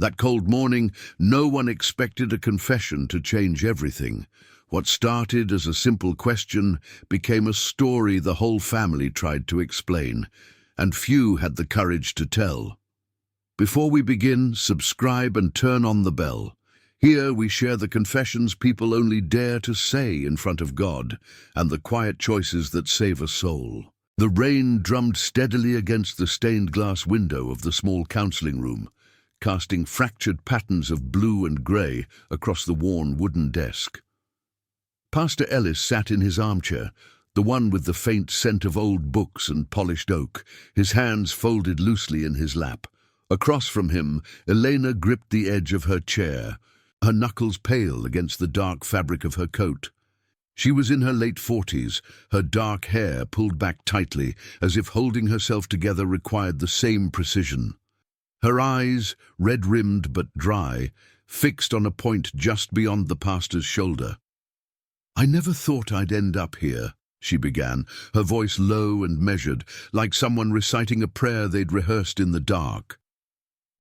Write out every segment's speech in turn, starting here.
That cold morning, no one expected a confession to change everything. What started as a simple question became a story the whole family tried to explain, and few had the courage to tell. Before we begin, subscribe and turn on the bell. Here we share the confessions people only dare to say in front of God, and the quiet choices that save a soul. The rain drummed steadily against the stained glass window of the small counseling room, casting fractured patterns of blue and grey across the worn wooden desk. Pastor Ellis sat in his armchair, the one with the faint scent of old books and polished oak, his hands folded loosely in his lap. Across from him, Elena gripped the edge of her chair, her knuckles pale against the dark fabric of her coat. She was in her late 40s, her dark hair pulled back tightly, as if holding herself together required the same precision. Her eyes, red-rimmed but dry, fixed on a point just beyond the pastor's shoulder. "I never thought I'd end up here," she began, her voice low and measured, like someone reciting a prayer they'd rehearsed in the dark.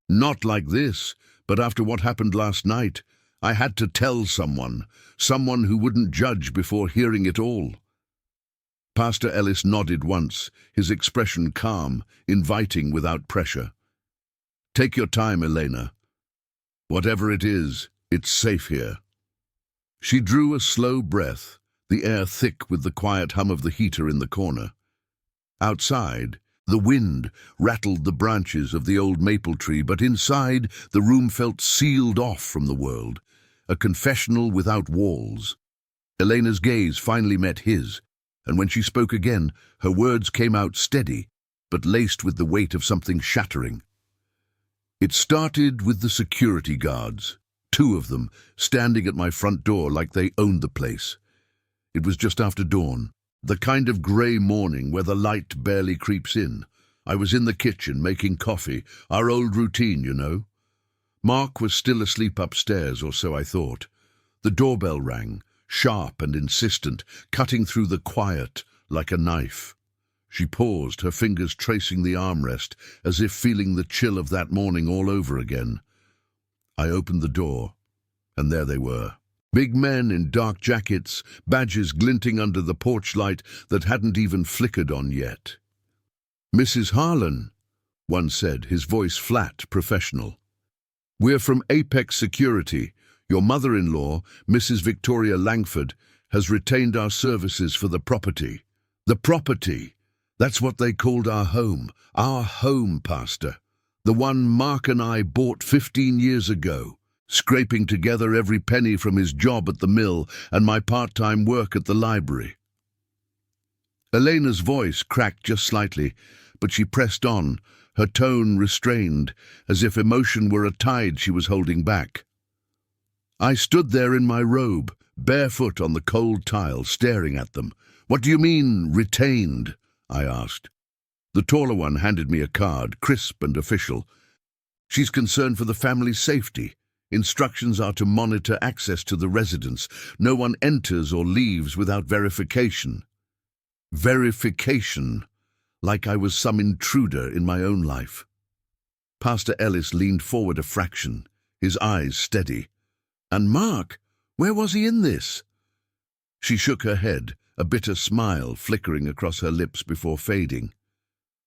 "Not like this, but after what happened last night, I had to tell someone who wouldn't judge before hearing it all." Pastor Ellis nodded once, his expression calm, inviting without pressure. "Take your time, Elena. Whatever it is, it's safe here." She drew a slow breath, the air thick with the quiet hum of the heater in the corner. Outside, the wind rattled the branches of the old maple tree, but inside, the room felt sealed off from the world, a confessional without walls. Elena's gaze finally met his, and when she spoke again, her words came out steady, but laced with the weight of something shattering. "It started with the security guards, 2 of them, standing at my front door like they owned the place. It was just after dawn, the kind of grey morning where the light barely creeps in. I was in the kitchen making coffee, our old routine, you know. Mark was still asleep upstairs, or so I thought. The doorbell rang, sharp and insistent, cutting through the quiet like a knife. She paused, her fingers tracing the armrest, as if feeling the chill of that morning all over again. I opened the door, and there they were. Big men in dark jackets, badges glinting under the porch light that hadn't even flickered on yet. "Mrs. Harlan," one said, his voice flat, professional. "We're from Apex Security. Your mother-in-law, Mrs. Victoria Langford, has retained our services for the property." The property! That's what they called our home, Pastor. The one Mark and I bought 15 years ago, scraping together every penny from his job at the mill and my part-time work at the library. Elena's voice cracked just slightly, but she pressed on, her tone restrained, as if emotion were a tide she was holding back. I stood there in my robe, barefoot on the cold tile, staring at them. "What do you mean, retained?" I asked. The taller one handed me a card, crisp and official. "She's concerned for the family's safety. Instructions are to monitor access to the residence. No one enters or leaves without verification." Verification, like I was some intruder in my own life. Pastor Ellis leaned forward a fraction, his eyes steady. "And Mark, where was he in this?" She shook her head, a bitter smile flickering across her lips before fading.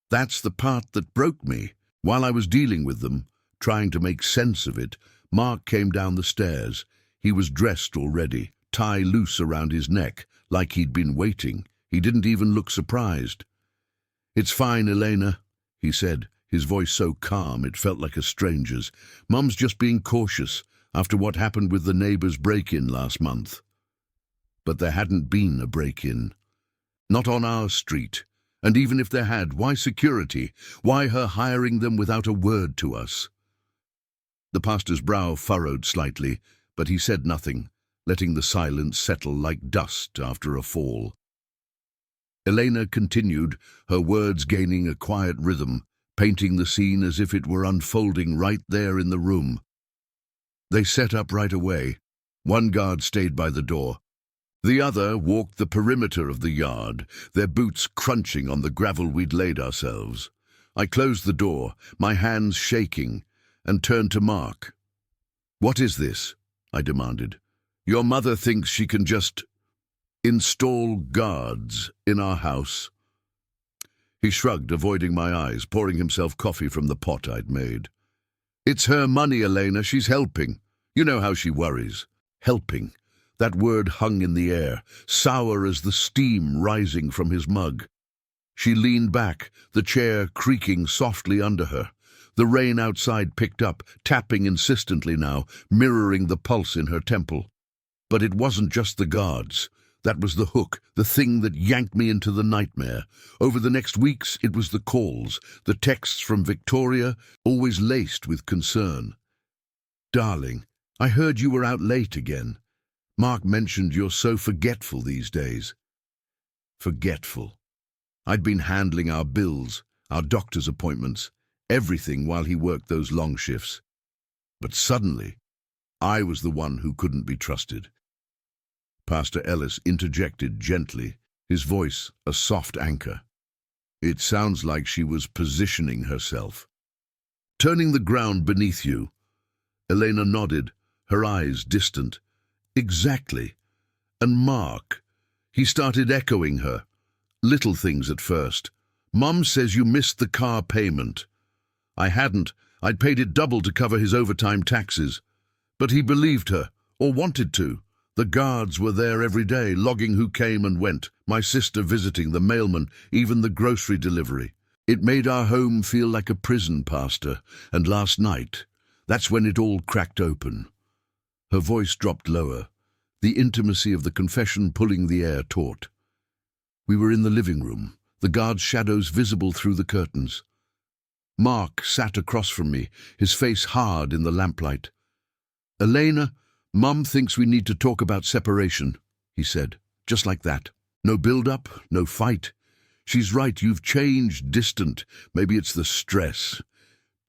"That's the part that broke me. While I was dealing with them, trying to make sense of it, Mark came down the stairs. He was dressed already, tie loose around his neck, like he'd been waiting. He didn't even look surprised. "It's fine, Elena," he said, his voice so calm it felt like a stranger's. "Mum's just being cautious after what happened with the neighbor's break-in last month." But there hadn't been a break-in. Not on our street. And even if there had, why security? Why her hiring them without a word to us? The pastor's brow furrowed slightly, but he said nothing, letting the silence settle like dust after a fall. Elena continued, her words gaining a quiet rhythm, painting the scene as if it were unfolding right there in the room. They set up right away. One guard stayed by the door. The other walked the perimeter of the yard, their boots crunching on the gravel we'd laid ourselves. I closed the door, my hands shaking, and turned to Mark. "What is this?" I demanded. "Your mother thinks she can just install guards in our house?" He shrugged, avoiding my eyes, pouring himself coffee from the pot I'd made. "It's her money, Elena. She's helping. You know how she worries." Helping. That word hung in the air, sour as the steam rising from his mug. She leaned back, the chair creaking softly under her. The rain outside picked up, tapping insistently now, mirroring the pulse in her temple. But it wasn't just the guards. That was the hook, the thing that yanked me into the nightmare. Over the next weeks, it was the calls, the texts from Victoria, always laced with concern. "Darling, I heard you were out late again. Mark mentioned you're so forgetful these days." Forgetful. I'd been handling our bills, our doctor's appointments, everything while he worked those long shifts. But suddenly, I was the one who couldn't be trusted. Pastor Ellis interjected gently, his voice a soft anchor. "It sounds like she was positioning herself." "Turning the ground beneath you." Elena nodded, her eyes distant. "Exactly. And Mark, he started echoing her. Little things at first. 'Mum says you missed the car payment.' I hadn't. I'd paid it double to cover his overtime taxes. But he believed her, or wanted to. The guards were there every day, logging who came and went, my sister visiting, the mailman, even the grocery delivery. It made our home feel like a prison, Pastor, and last night, that's when it all cracked open." Her voice dropped lower, the intimacy of the confession pulling the air taut. We were in the living room, the guard's shadows visible through the curtains. Mark sat across from me, his face hard in the lamplight. "Elena, Mum thinks we need to talk about separation," he said, just like that. "No build-up, no fight. She's right, you've changed, distant. Maybe it's the stress."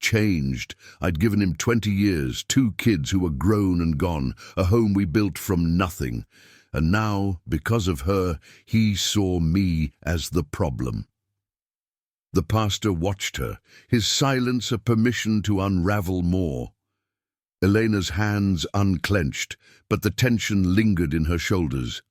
Changed. I'd given him 20 years, 2 kids who were grown and gone, a home we built from nothing. And now, because of her, he saw me as the problem. The pastor watched her, his silence a permission to unravel more. Elena's hands unclenched, but the tension lingered in her shoulders.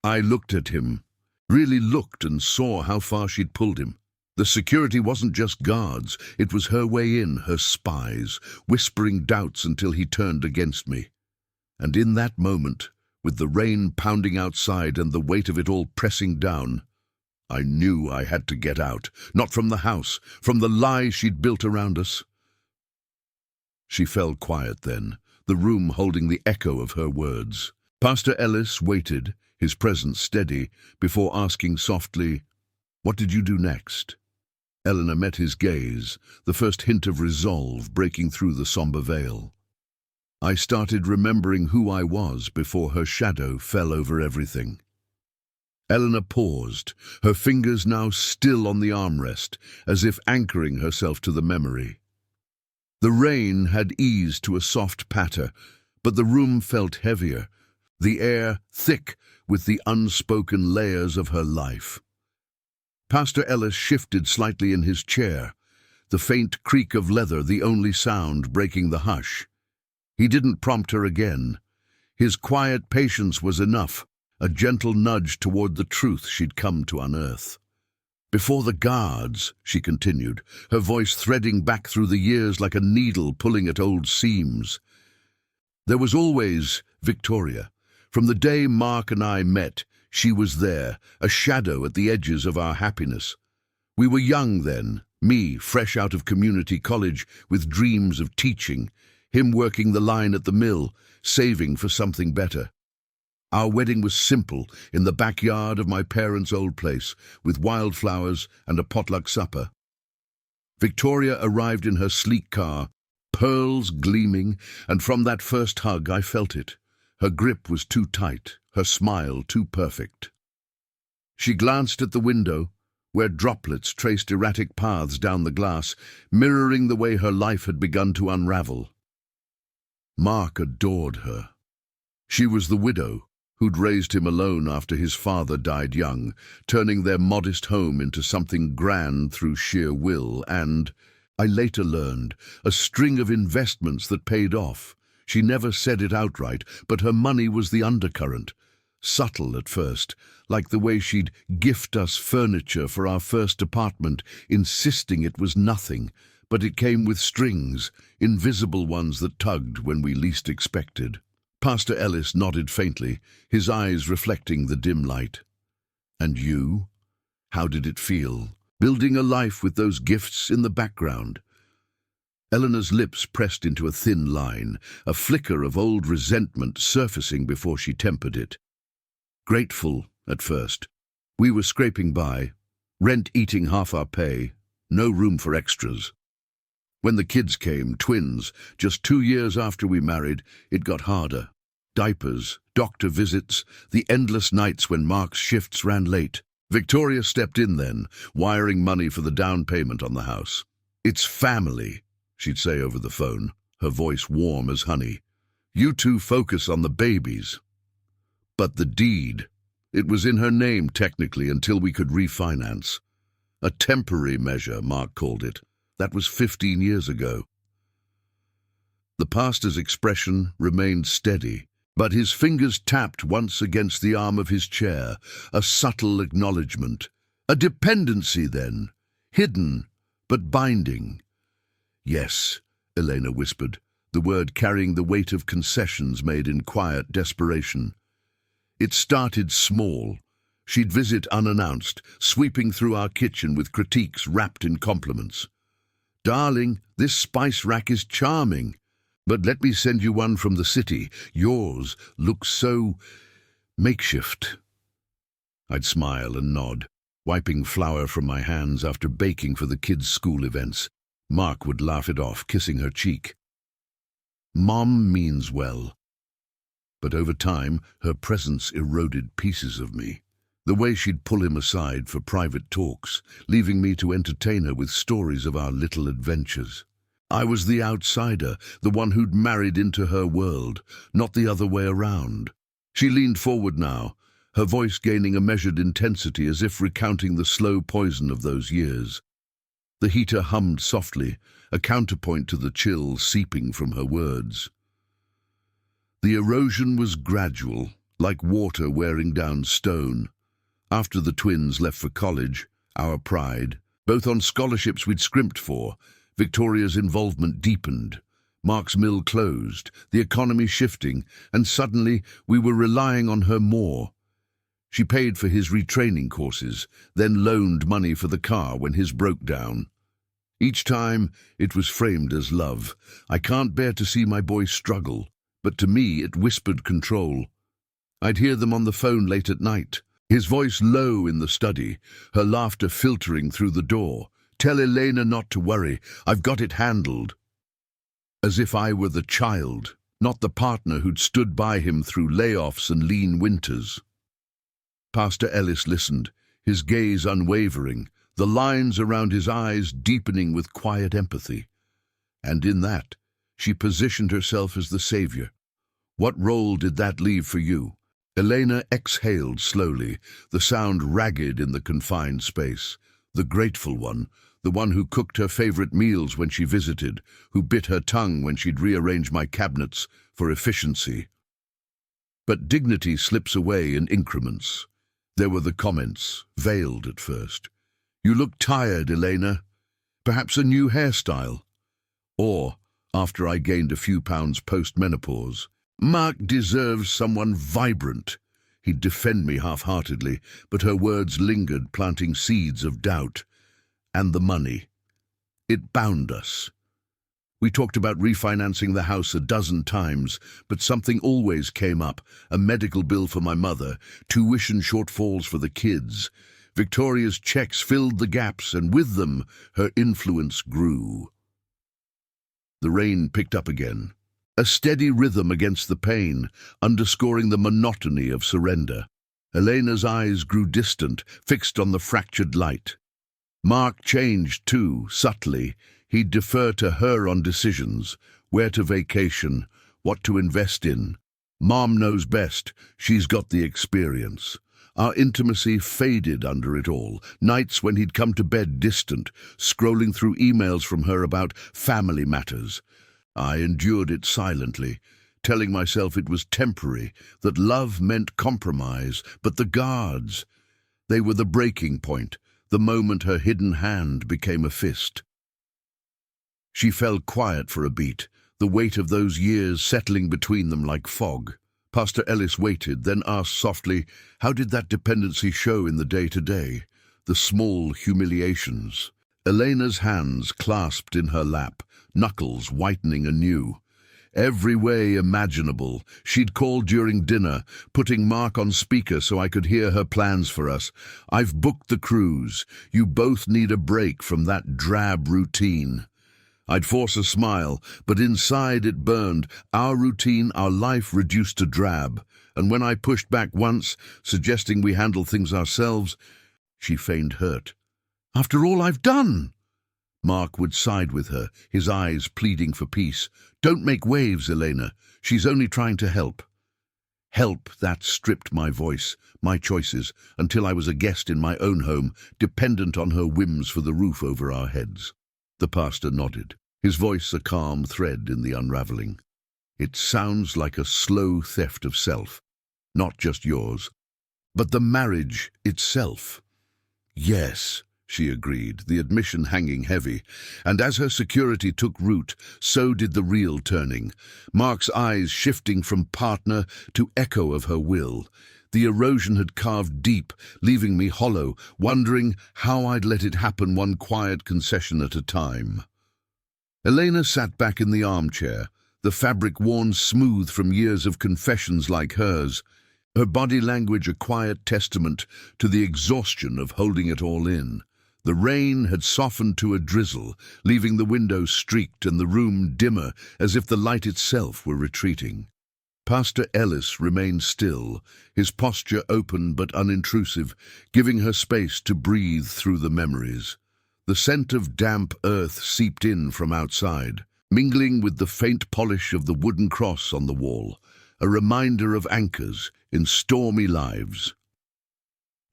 I looked at him, really looked, and saw how far she'd pulled him. The security wasn't just guards, it was her way in, her spies, whispering doubts until he turned against me. And in that moment, with the rain pounding outside and the weight of it all pressing down, I knew I had to get out, not from the house, from the lie she'd built around us. She fell quiet then, the room holding the echo of her words. Pastor Ellis waited, his presence steady, before asking softly, "What did you do next?" Eleanor met his gaze, the first hint of resolve breaking through the somber veil. I started remembering who I was before her shadow fell over everything. Eleanor paused, her fingers now still on the armrest, as if anchoring herself to the memory. The rain had eased to a soft patter, but the room felt heavier, the air thick with the unspoken layers of her life. Pastor Ellis shifted slightly in his chair, the faint creak of leather the only sound breaking the hush. He didn't prompt her again. His quiet patience was enough, a gentle nudge toward the truth she'd come to unearth. "Before the guards," she continued, her voice threading back through the years like a needle pulling at old seams, "there was always Victoria. From the day Mark and I met, she was there, a shadow at the edges of our happiness. We were young then, me, fresh out of community college, with dreams of teaching, him working the line at the mill, saving for something better. Our wedding was simple, in the backyard of my parents' old place, with wildflowers and a potluck supper. Victoria arrived in her sleek car, pearls gleaming, and from that first hug I felt it. Her grip was too tight, her smile too perfect. She glanced at the window, where droplets traced erratic paths down the glass, mirroring the way her life had begun to unravel. Mark adored her. She was the widow who'd raised him alone after his father died young, turning their modest home into something grand through sheer will, and I later learned, a string of investments that paid off. She never said it outright, but her money was the undercurrent. Subtle at first, like the way she'd gift us furniture for our first apartment, insisting it was nothing, but it came with strings, invisible ones that tugged when we least expected. Pastor Ellis nodded faintly, his eyes reflecting the dim light. And you? How did it feel, building a life with those gifts in the background? Eleanor's lips pressed into a thin line, a flicker of old resentment surfacing before she tempered it. Grateful, at first. We were scraping by, rent eating half our pay, no room for extras. When the kids came, twins, just 2 years after we married, it got harder. Diapers, doctor visits, the endless nights when Mark's shifts ran late. Victoria stepped in then, wiring money for the down payment on the house. "It's family," she'd say over the phone, her voice warm as honey. "You two focus on the babies." But the deed, it was in her name technically until we could refinance. A temporary measure, Mark called it. That was 15 years ago. The pastor's expression remained steady, but his fingers tapped once against the arm of his chair, a subtle acknowledgement. A dependency then, hidden, but binding. "Yes," Elena whispered, the word carrying the weight of concessions made in quiet desperation. It started small. She'd visit unannounced, sweeping through our kitchen with critiques wrapped in compliments. "Darling, this spice rack is charming, but let me send you one from the city. Yours looks so makeshift." I'd smile and nod, wiping flour from my hands after baking for the kids' school events. Mark would laugh it off, kissing her cheek. Mom means well. But over time, her presence eroded pieces of me. The way she'd pull him aside for private talks, leaving me to entertain her with stories of our little adventures. I was the outsider, the one who'd married into her world, not the other way around. She leaned forward now, her voice gaining a measured intensity as if recounting the slow poison of those years. The heater hummed softly, a counterpoint to the chill seeping from her words. The erosion was gradual, like water wearing down stone. After the twins left for college, our pride, both on scholarships we'd scrimped for, Victoria's involvement deepened. Mark's mill closed, the economy shifting, and suddenly we were relying on her more. She paid for his retraining courses, then loaned money for the car when his broke down. Each time it was framed as love. I can't bear to see my boy struggle, but to me it whispered control. I'd hear them on the phone late at night, his voice low in the study, her laughter filtering through the door. "Tell Elena not to worry, I've got it handled." As if I were the child, not the partner who'd stood by him through layoffs and lean winters. Pastor Ellis listened, his gaze unwavering, the lines around his eyes deepening with quiet empathy. And in that, she positioned herself as the savior. "What role did that leave for you?" Elena exhaled slowly, the sound ragged in the confined space. The grateful one, the one who cooked her favorite meals when she visited, who bit her tongue when she'd rearrange my cabinets for efficiency. But dignity slips away in increments. There were the comments, veiled at first. "You look tired, Elena. Perhaps a new hairstyle." Or, after I gained a few pounds post-menopause, "Mark deserves someone vibrant." He'd defend me half-heartedly, but her words lingered, planting seeds of doubt. And the money. It bound us. We talked about refinancing the house a dozen times, but something always came up: a medical bill for my mother, tuition shortfalls for the kids. Victoria's checks filled the gaps, and with them, her influence grew. The rain picked up again, a steady rhythm against the pain, underscoring the monotony of surrender. Elena's eyes grew distant, fixed on the fractured light. Mark changed too, subtly. He'd defer to her on decisions, where to vacation, what to invest in. Mom knows best, she's got the experience. Our intimacy faded under it all. Nights when he'd come to bed distant, scrolling through emails from her about family matters. I endured it silently, telling myself it was temporary, that love meant compromise. But the guards, they were the breaking point, the moment her hidden hand became a fist. She fell quiet for a beat, the weight of those years settling between them like fog. Pastor Ellis waited, then asked softly, how did that dependency show in the day-to-day, the small humiliations? Elena's hands clasped in her lap, knuckles whitening anew. Every way imaginable, she'd called during dinner, putting Mark on speaker so I could hear her plans for us. I've booked the cruise. You both need a break from that drab routine. I'd force a smile, but inside it burned. Our routine, our life reduced to drab. And when I pushed back once, suggesting we handle things ourselves, she feigned hurt. After all I've done! Mark would side with her, his eyes pleading for peace. Don't make waves, Elena. She's only trying to help. Help, that stripped my voice, my choices, until I was a guest in my own home, dependent on her whims for the roof over our heads. The pastor nodded, his voice a calm thread in the unraveling. It sounds like a slow theft of self, not just yours, but the marriage itself. Yes, she agreed, the admission hanging heavy, and as her security took root, so did the real turning, Mark's eyes shifting from partner to echo of her will. The erosion had carved deep, leaving me hollow, wondering how I'd let it happen one quiet concession at a time. Elena sat back in the armchair, the fabric worn smooth from years of confessions like hers, her body language a quiet testament to the exhaustion of holding it all in. The rain had softened to a drizzle, leaving the windows streaked and the room dimmer, as if the light itself were retreating. Pastor Ellis remained still, his posture open but unintrusive, giving her space to breathe through the memories. The scent of damp earth seeped in from outside, mingling with the faint polish of the wooden cross on the wall, a reminder of anchors in stormy lives.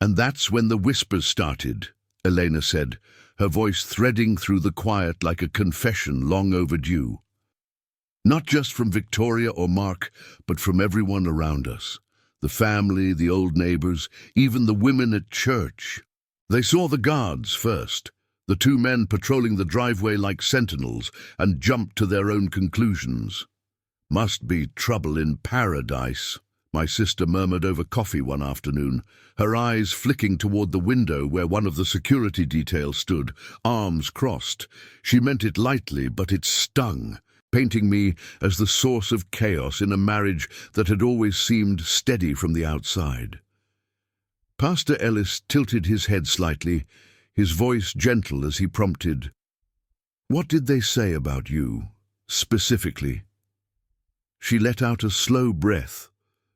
And that's when the whispers started, Elena said, her voice threading through the quiet like a confession long overdue. Not just from Victoria or Mark, but from everyone around us. The family, the old neighbors, even the women at church. They saw the guards first, the two men patrolling the driveway like sentinels, and jumped to their own conclusions. Must be trouble in paradise, my sister murmured over coffee one afternoon, her eyes flicking toward the window where one of the security detail stood, arms crossed. She meant it lightly, but it stung, painting me as the source of chaos in a marriage that had always seemed steady from the outside. Pastor Ellis tilted his head slightly, his voice gentle as he prompted, "What did they say about you, specifically?" She let out a slow breath,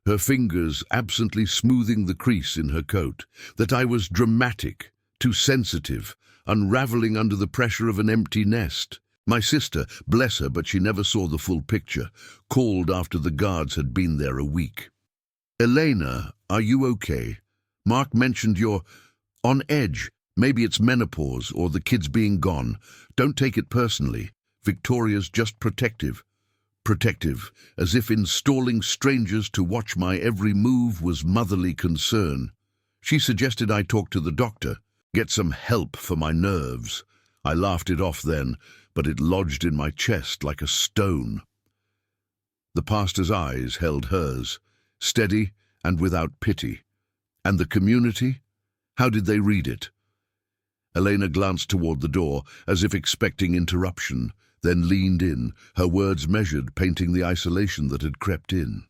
her fingers absently smoothing the crease in her coat, that I was dramatic, too sensitive, unraveling under the pressure of an empty nest. My sister, bless her, but she never saw the full picture, called after the guards had been there a week. "Elena, are you okay? Mark mentioned you're on edge. Maybe it's menopause or the kids being gone. Don't take it personally. Victoria's just protective. Protective, as if installing strangers to watch my every move was motherly concern. She suggested I talk to the doctor, get some help for my nerves. I laughed it off then, but it lodged in my chest like a stone." The pastor's eyes held hers, steady and without pity. And the community? How did they read it? Elena glanced toward the door, as if expecting interruption, then leaned in, her words measured, painting the isolation that had crept in.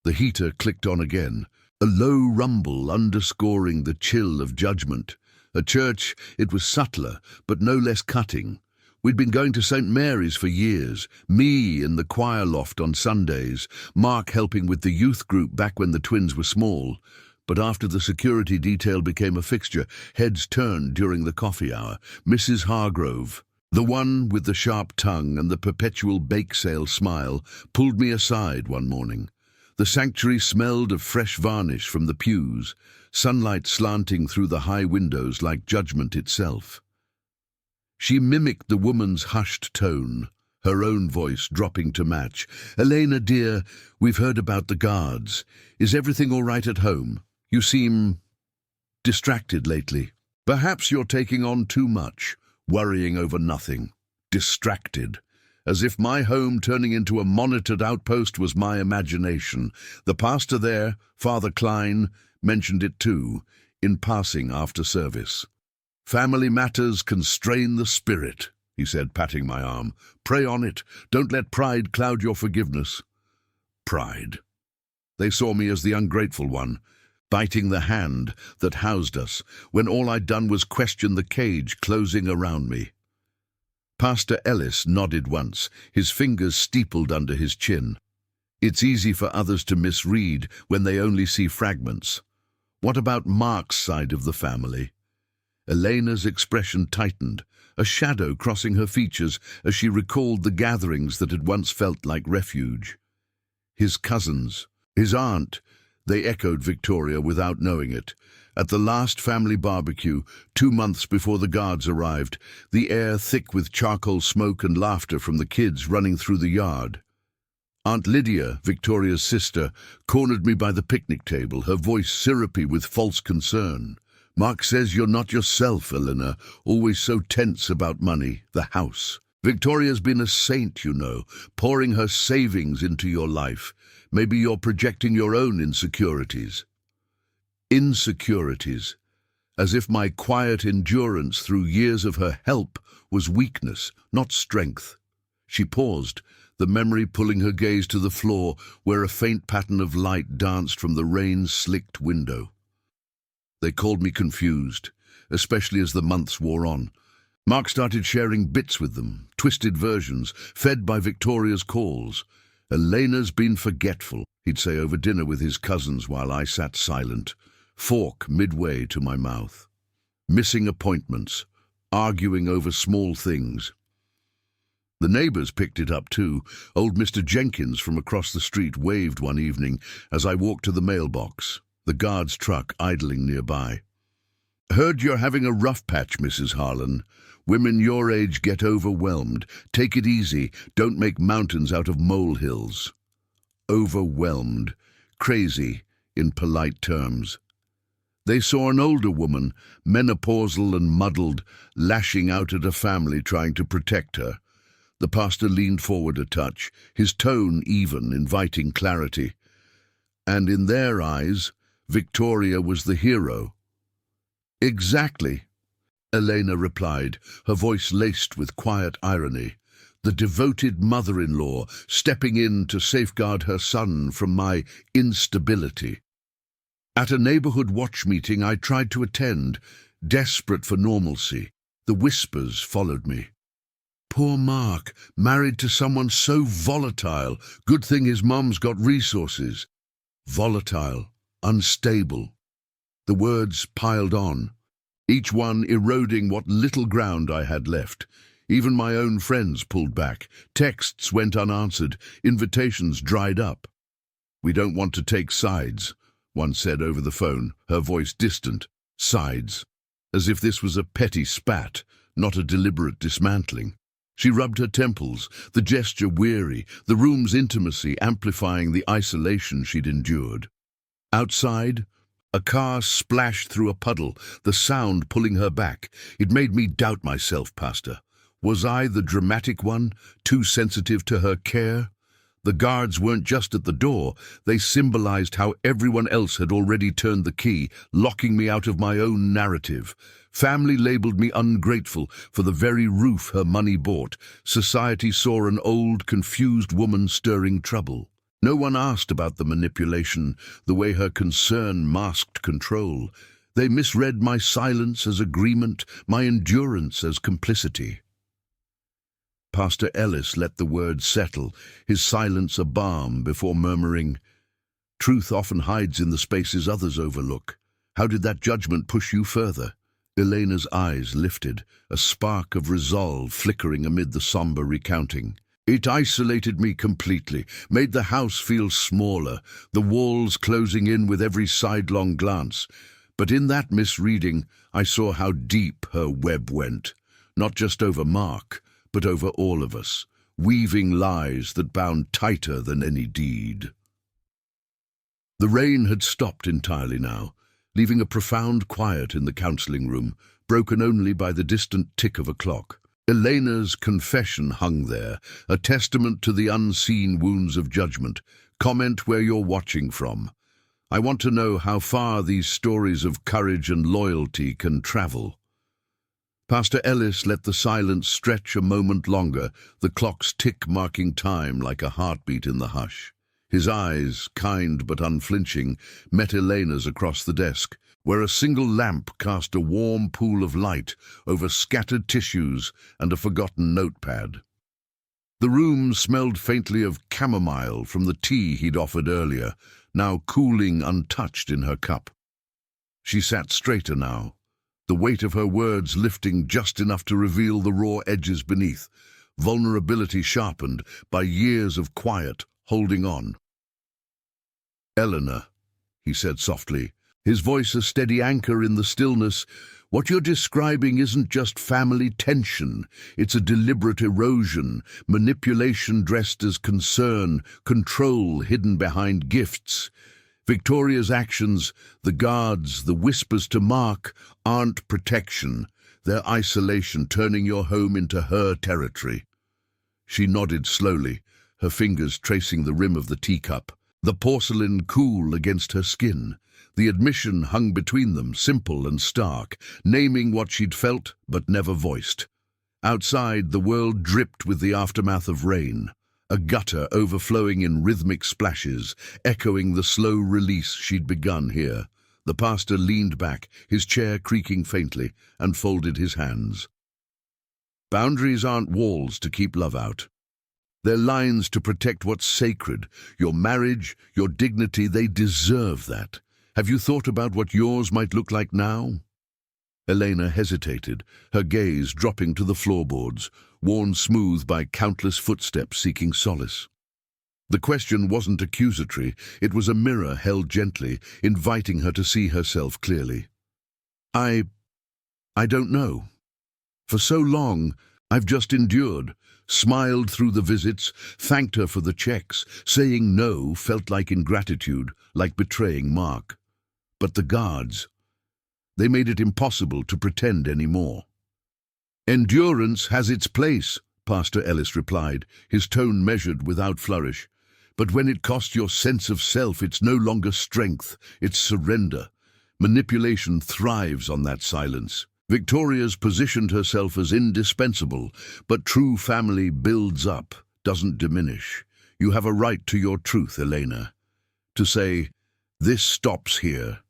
The heater clicked on again, a low rumble underscoring the chill of judgment. At church, it was subtler, but no less cutting. We'd been going to St. Mary's for years, me in the choir loft on Sundays, Mark helping with the youth group back when the twins were small. But after the security detail became a fixture, heads turned during the coffee hour. Mrs. Hargrove, the one with the sharp tongue and the perpetual bake sale smile, pulled me aside one morning. The sanctuary smelled of fresh varnish from the pews, sunlight slanting through the high windows like judgment itself. She mimicked the woman's hushed tone, her own voice dropping to match. "Elena, dear, we've heard about the guards. Is everything all right at home? You seem distracted lately. Perhaps you're taking on too much, worrying over nothing. Distracted. As if my home turning into a monitored outpost was my imagination. The pastor there, Father Klein, mentioned it too, in passing after service. Family matters constrain the spirit, he said, patting my arm. Pray on it. Don't let pride cloud your forgiveness. Pride. They saw me as the ungrateful one, biting the hand that housed us, when all I'd done was question the cage closing around me. Pastor Ellis nodded once, his fingers steepled under his chin. It's easy for others to misread when they only see fragments. What about Mark's side of the family? Elena's expression tightened, a shadow crossing her features as she recalled the gatherings that had once felt like refuge. His cousins, his aunt, they echoed Victoria without knowing it. At the last family barbecue, 2 months before the guards arrived, the air thick with charcoal smoke and laughter from the kids running through the yard. Aunt Lydia, Victoria's sister, cornered me by the picnic table, her voice syrupy with false concern. Mark says you're not yourself, Elena, always so tense about money, the house. Victoria's been a saint, you know, pouring her savings into your life. Maybe you're projecting your own insecurities. Insecurities, as if my quiet endurance through years of her help was weakness, not strength. She paused, the memory pulling her gaze to the floor where a faint pattern of light danced from the rain-slicked window. They called me confused, especially as the months wore on. Mark started sharing bits with them, twisted versions, fed by Victoria's calls. Elena's been forgetful, he'd say over dinner with his cousins while I sat silent, fork midway to my mouth. Missing appointments, arguing over small things. The neighbours picked it up too. Old Mr. Jenkins from across the street waved one evening as I walked to the mailbox, the guard's truck idling nearby. Heard you're having a rough patch, Mrs. Harlan. Women your age get overwhelmed. Take it easy. Don't make mountains out of molehills. Overwhelmed. Crazy, in polite terms. They saw an older woman, menopausal and muddled, lashing out at a family trying to protect her. The pastor leaned forward a touch, his tone even, inviting clarity. And in their eyes, Victoria was the hero. Exactly, Elena replied, her voice laced with quiet irony. The devoted mother-in-law, stepping in to safeguard her son from my instability. At a neighborhood watch meeting I tried to attend, desperate for normalcy. The whispers followed me. Poor Mark, married to someone so volatile. Good thing his mum's got resources. Volatile, unstable. The words piled on, each one eroding what little ground I had left. Even my own friends pulled back. Texts went unanswered. Invitations dried up. We don't want to take sides, one said over the phone, her voice distant. Sides. As if this was a petty spat, not a deliberate dismantling. She rubbed her temples, the gesture weary, the room's intimacy amplifying the isolation she'd endured. Outside, a car splashed through a puddle, the sound pulling her back. It made me doubt myself, Pastor. Was I the dramatic one, too sensitive to her care? The guards weren't just at the door, they symbolized how everyone else had already turned the key, locking me out of my own narrative. Family labeled me ungrateful for the very roof her money bought. Society saw an old, confused woman stirring trouble. No one asked about the manipulation, the way her concern masked control. They misread my silence as agreement, my endurance as complicity. Pastor Ellis let the words settle, his silence a balm before murmuring, "Truth often hides in the spaces others overlook. How did that judgment push you further?" Elena's eyes lifted, a spark of resolve flickering amid the somber recounting. It isolated me completely, made the house feel smaller, the walls closing in with every sidelong glance. But in that misreading, I saw how deep her web went, not just over Mark, but over all of us, weaving lies that bound tighter than any deed. The rain had stopped entirely now, leaving a profound quiet in the counselling room, broken only by the distant tick of a clock. Elena's confession hung there, a testament to the unseen wounds of judgment. Comment where you're watching from. I want to know how far these stories of courage and loyalty can travel. Pastor Ellis let the silence stretch a moment longer, the clock's tick marking time like a heartbeat in the hush. His eyes, kind but unflinching, met Elena's across the desk, where a single lamp cast a warm pool of light over scattered tissues and a forgotten notepad. The room smelled faintly of chamomile from the tea he'd offered earlier, now cooling untouched in her cup. She sat straighter now, the weight of her words lifting just enough to reveal the raw edges beneath, vulnerability sharpened by years of quiet holding on. "Eleanor," he said softly, his voice a steady anchor in the stillness, "what you're describing isn't just family tension. It's a deliberate erosion, manipulation dressed as concern, control hidden behind gifts. Victoria's actions, the guards, the whispers to Mark, aren't protection. They're isolation, turning your home into her territory." She nodded slowly, her fingers tracing the rim of the teacup, the porcelain cool against her skin. The admission hung between them, simple and stark, naming what she'd felt but never voiced. Outside, the world dripped with the aftermath of rain, a gutter overflowing in rhythmic splashes, echoing the slow release she'd begun here. The pastor leaned back, his chair creaking faintly, and folded his hands. "Boundaries aren't walls to keep love out. They're lines to protect what's sacred. Your marriage, your dignity, they deserve that. Have you thought about what yours might look like now?" Elena hesitated, her gaze dropping to the floorboards, worn smooth by countless footsteps seeking solace. The question wasn't accusatory, it was a mirror held gently, inviting her to see herself clearly. I don't know. For so long, I've just endured, smiled through the visits, thanked her for the checks. Saying no felt like ingratitude, like betraying Mark. But the guards, they made it impossible to pretend anymore. "Endurance has its place," Pastor Ellis replied, his tone measured without flourish. "But when it costs your sense of self, it's no longer strength, it's surrender. Manipulation thrives on that silence. Victoria's positioned herself as indispensable, but true family builds up, doesn't diminish. You have a right to your truth, Elena. To say, this stops here."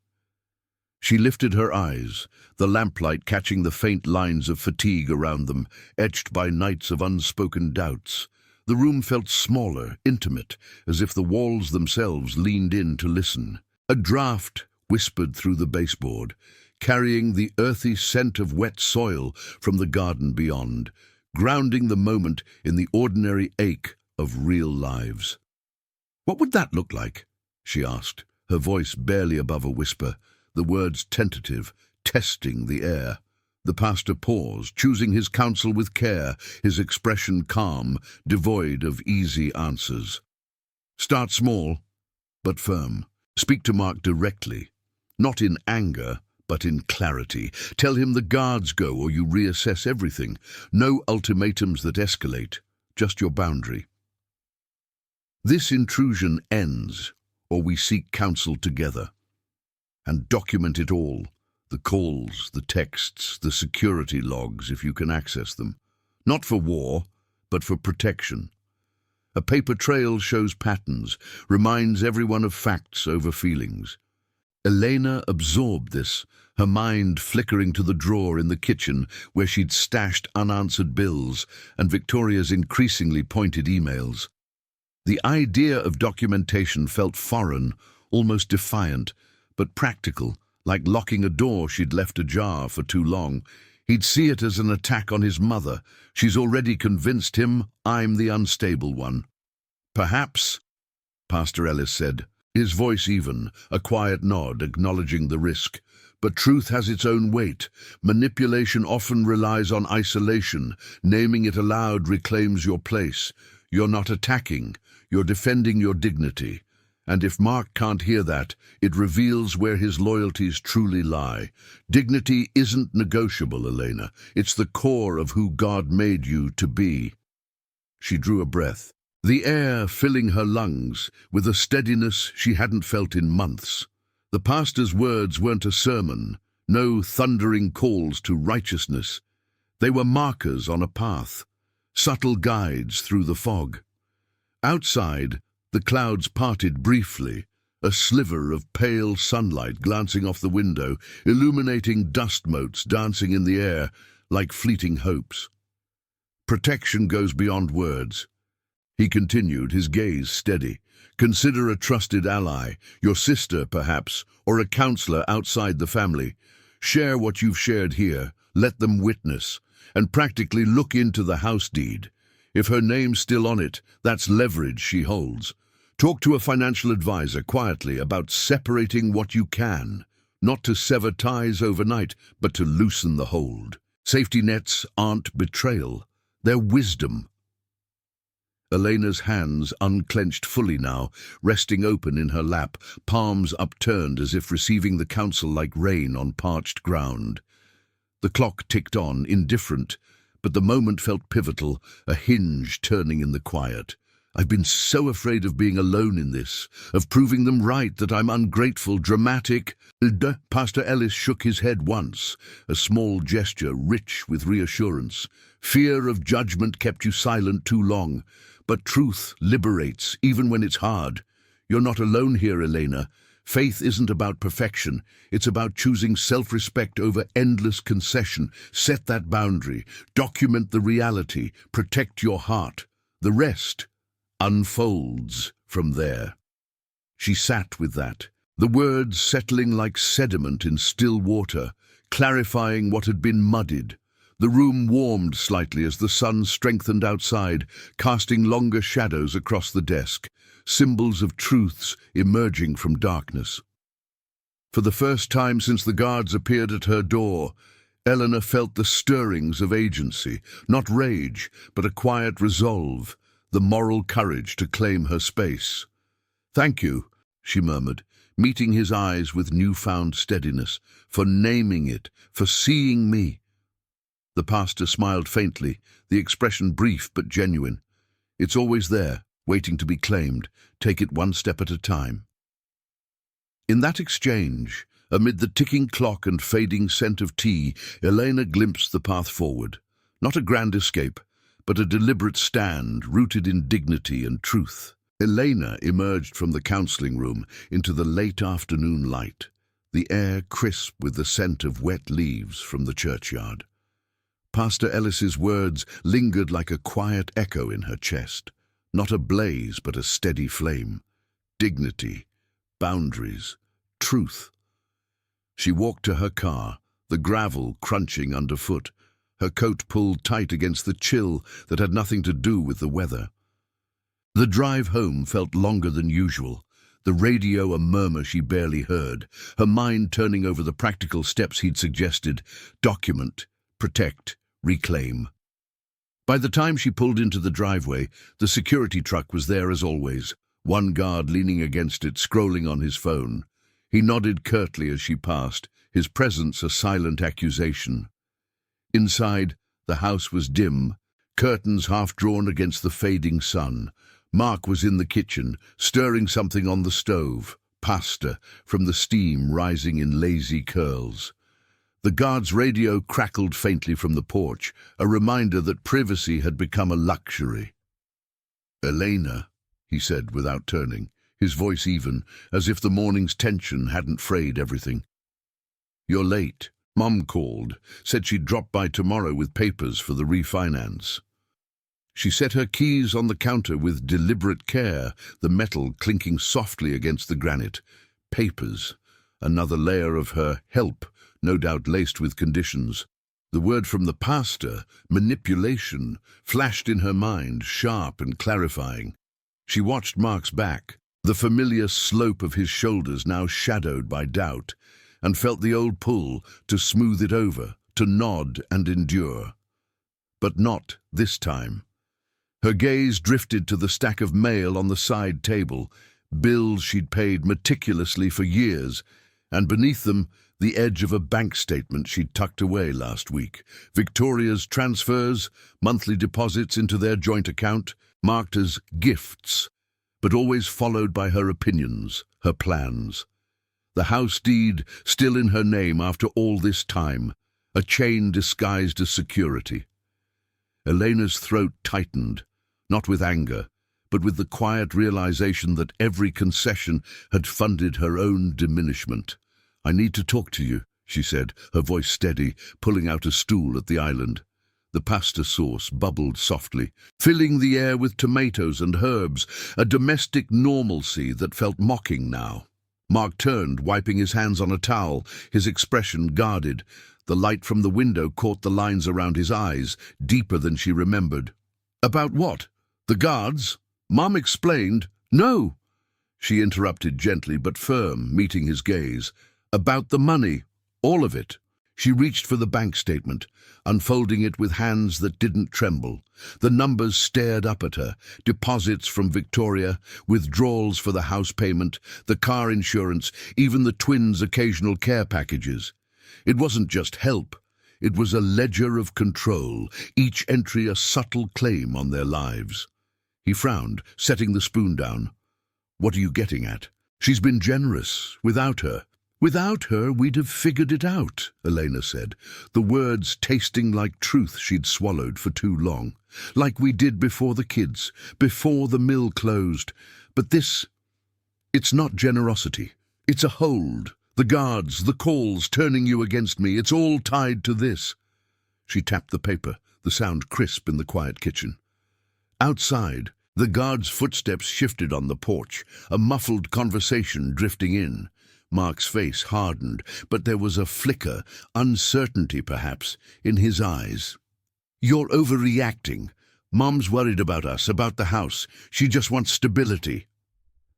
She lifted her eyes, the lamplight catching the faint lines of fatigue around them, etched by nights of unspoken doubts. The room felt smaller, intimate, as if the walls themselves leaned in to listen. A draught whispered through the baseboard, carrying the earthy scent of wet soil from the garden beyond, grounding the moment in the ordinary ache of real lives. "What would that look like?" she asked, her voice barely above a whisper, the words tentative, testing the air. The pastor paused, choosing his counsel with care, his expression calm, devoid of easy answers. "Start small, but firm. Speak to Mark directly, not in anger, but in clarity. Tell him the guards go or you reassess everything. No ultimatums that escalate, just your boundary. This intrusion ends, or we seek counsel together. And document it all, the calls, the texts, the security logs if you can access them. Not for war, but for protection. A paper trail shows patterns, reminds everyone of facts over feelings. Elena absorbed this, her mind flickering to the drawer in the kitchen where she'd stashed unanswered bills and Victoria's increasingly pointed emails. The idea of documentation felt foreign, almost defiant, but practical, like locking a door she'd left ajar for too long. He'd see it as an attack on his mother. She's already convinced him I'm the unstable one. Perhaps, Pastor Ellis said, his voice even, a quiet nod acknowledging the risk. But truth has its own weight. Manipulation often relies on isolation. Naming it aloud reclaims your place. You're not attacking, you're defending your dignity. And if Mark can't hear that, it reveals where his loyalties truly lie. Dignity isn't negotiable, Elena. It's the core of who God made you to be. She drew a breath, the air filling her lungs with a steadiness she hadn't felt in months. The pastor's words weren't a sermon, no thundering calls to righteousness. They were markers on a path, subtle guides through the fog. Outside, the clouds parted briefly, a sliver of pale sunlight glancing off the window, illuminating dust motes dancing in the air like fleeting hopes. Protection goes beyond words. He continued, his gaze steady. Consider a trusted ally, your sister perhaps, or a counselor outside the family. Share what you've shared here, let them witness, and practically look into the house deed. If her name's still on it, that's leverage she holds. Talk to a financial advisor quietly about separating what you can, not to sever ties overnight, but to loosen the hold. Safety nets aren't betrayal, they're wisdom. Elena's hands unclenched fully now, resting open in her lap, palms upturned as if receiving the counsel like rain on parched ground. The clock ticked on, indifferent, but the moment felt pivotal, a hinge turning in the quiet. I've been so afraid of being alone in this, of proving them right, that I'm ungrateful, dramatic. Pastor Ellis shook his head once, a small gesture rich with reassurance. Fear of judgment kept you silent too long. But truth liberates, even when it's hard. You're not alone here, Elena. Faith isn't about perfection. It's about choosing self-respect over endless concession. Set that boundary. Document the reality. Protect your heart. The rest unfolds from there. She sat with that, the words settling like sediment in still water, clarifying what had been muddied. The room warmed slightly as the sun strengthened outside, casting longer shadows across the desk, symbols of truths emerging from darkness. For the first time since the guards appeared at her door, Eleanor felt the stirrings of agency, not rage, but a quiet resolve, the moral courage to claim her space. "Thank you," she murmured, meeting his eyes with newfound steadiness, "for naming it, for seeing me." The pastor smiled faintly, the expression brief but genuine. "It's always there, waiting to be claimed. Take it one step at a time." In that exchange, amid the ticking clock and fading scent of tea, Elena glimpsed the path forward. Not a grand escape, but a deliberate stand rooted in dignity and truth. Elena emerged from the counseling room into the late afternoon light, the air crisp with the scent of wet leaves from the churchyard. Pastor Ellis's words lingered like a quiet echo in her chest, not a blaze but a steady flame. Dignity, boundaries, truth. She walked to her car, the gravel crunching underfoot, her coat pulled tight against the chill that had nothing to do with the weather. The drive home felt longer than usual, the radio a murmur she barely heard, her mind turning over the practical steps he'd suggested: document, protect, reclaim. By the time she pulled into the driveway, the security truck was there as always, one guard leaning against it, scrolling on his phone. He nodded curtly as she passed, his presence a silent accusation. Inside, the house was dim, curtains half drawn against the fading sun. Mark was in the kitchen, stirring something on the stove, pasta, from the steam rising in lazy curls. The guard's radio crackled faintly from the porch, a reminder that privacy had become a luxury. "Elena," he said without turning, his voice even, as if the morning's tension hadn't frayed everything. "You're late. Mum called, said she'd drop by tomorrow with papers for the refinance." She set her keys on the counter with deliberate care, the metal clinking softly against the granite. Papers, another layer of her help, no doubt laced with conditions. The word from the pastor, manipulation, flashed in her mind, sharp and clarifying. She watched Mark's back, the familiar slope of his shoulders now shadowed by doubt, and felt the old pull to smooth it over, to nod and endure. But not this time. Her gaze drifted to the stack of mail on the side table, bills she'd paid meticulously for years, and beneath them, the edge of a bank statement she'd tucked away last week. Victoria's transfers, monthly deposits into their joint account, marked as gifts, but always followed by her opinions, her plans. The house deed still in her name after all this time, a chain disguised as security. Elena's throat tightened, not with anger, but with the quiet realization that every concession had funded her own diminishment. "I need to talk to you," she said, her voice steady, pulling out a stool at the island. The pasta sauce bubbled softly, filling the air with tomatoes and herbs, a domestic normalcy that felt mocking now. Mark turned, wiping his hands on a towel, his expression guarded. The light from the window caught the lines around his eyes, deeper than she remembered. "About what? The guards? Mom explained." "No," she interrupted gently but firm, meeting his gaze. "About the money, all of it." She reached for the bank statement, unfolding it with hands that didn't tremble. The numbers stared up at her, deposits from Victoria, withdrawals for the house payment, the car insurance, even the twins' occasional care packages. It wasn't just help, it was a ledger of control, each entry a subtle claim on their lives. He frowned, setting the spoon down. "What are you getting at?" "She's been generous, without her." "Without her, we'd have figured it out," Elena said, the words tasting like truth she'd swallowed for too long. "Like we did before the kids, before the mill closed. But this, it's not generosity. It's a hold. The guards, the calls turning you against me, it's all tied to this." She tapped the paper, the sound crisp in the quiet kitchen. Outside, the guards' footsteps shifted on the porch, a muffled conversation drifting in. Mark's face hardened, but there was a flicker, uncertainty perhaps, in his eyes. "You're overreacting. Mom's worried about us, about the house. She just wants stability."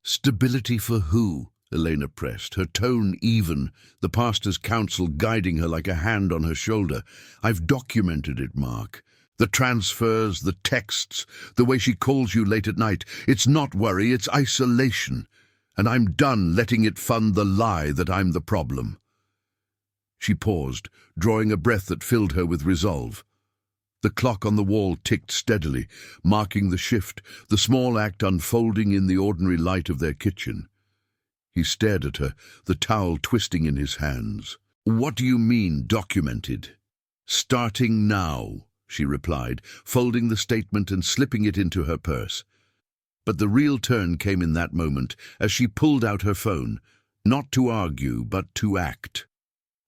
"Stability for who?" Elena pressed, her tone even, the pastor's counsel guiding her like a hand on her shoulder. "I've documented it, Mark. The transfers, the texts, the way she calls you late at night. It's not worry, it's isolation. And I'm done letting it fund the lie that I'm the problem." She paused, drawing a breath that filled her with resolve. The clock on the wall ticked steadily, marking the shift, the small act unfolding in the ordinary light of their kitchen. He stared at her, the towel twisting in his hands. "What do you mean, documented?" "Starting now," she replied, folding the statement and slipping it into her purse. But the real turn came in that moment, as she pulled out her phone, not to argue, but to act.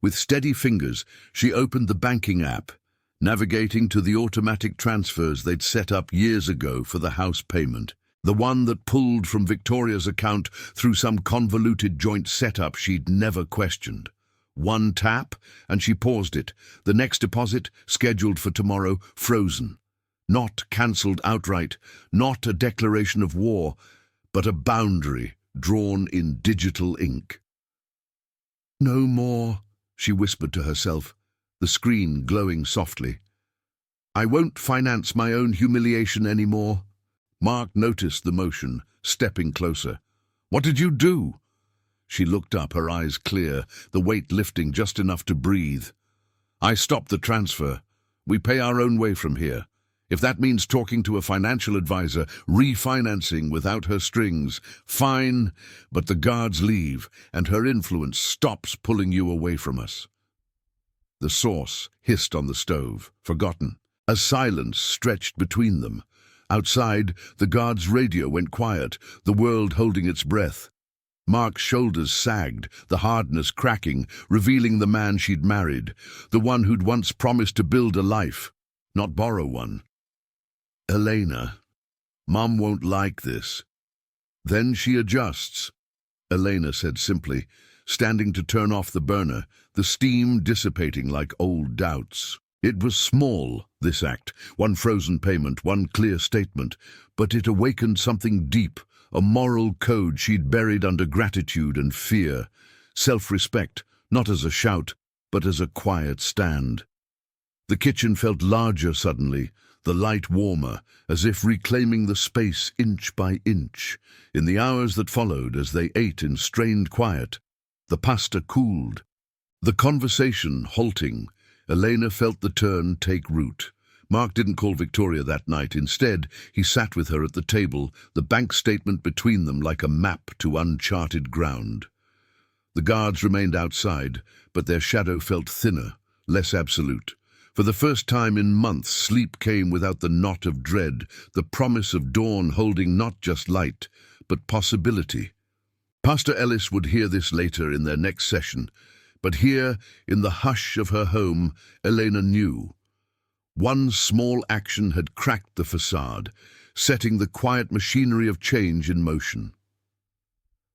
With steady fingers, she opened the banking app, navigating to the automatic transfers they'd set up years ago for the house payment, the one that pulled from Victoria's account through some convoluted joint setup she'd never questioned. One tap, and she paused it, the next deposit, scheduled for tomorrow, frozen. Not cancelled outright, not a declaration of war, but a boundary drawn in digital ink. "No more," she whispered to herself, the screen glowing softly. "I won't finance my own humiliation anymore." Mark noticed the motion, stepping closer. "What did you do?" She looked up, her eyes clear, the weight lifting just enough to breathe. "I stopped the transfer. We pay our own way from here. If that means talking to a financial advisor, refinancing without her strings, fine, but the guards leave, and her influence stops pulling you away from us." The sauce hissed on the stove, forgotten. A silence stretched between them. Outside, the guard's radio went quiet, the world holding its breath. Mark's shoulders sagged, the hardness cracking, revealing the man she'd married, the one who'd once promised to build a life, not borrow one. "Elena, Mom won't like this." "Then she adjusts," Elena said simply, standing to turn off the burner, the steam dissipating like old doubts. It was small, this act, one frozen payment, one clear statement, but it awakened something deep, a moral code she'd buried under gratitude and fear, self-respect, not as a shout, but as a quiet stand. The kitchen felt larger suddenly, the light warmer, as if reclaiming the space inch by inch. In the hours that followed, as they ate in strained quiet, the pasta cooled. The conversation halting, Elena felt the turn take root. Mark didn't call Victoria that night. Instead, he sat with her at the table, the bank statement between them like a map to uncharted ground. The guards remained outside, but their shadow felt thinner, less absolute. For the first time in months, sleep came without the knot of dread, the promise of dawn holding not just light, but possibility. Pastor Ellis would hear this later in their next session, but here, in the hush of her home, Elena knew. One small action had cracked the facade, setting the quiet machinery of change in motion.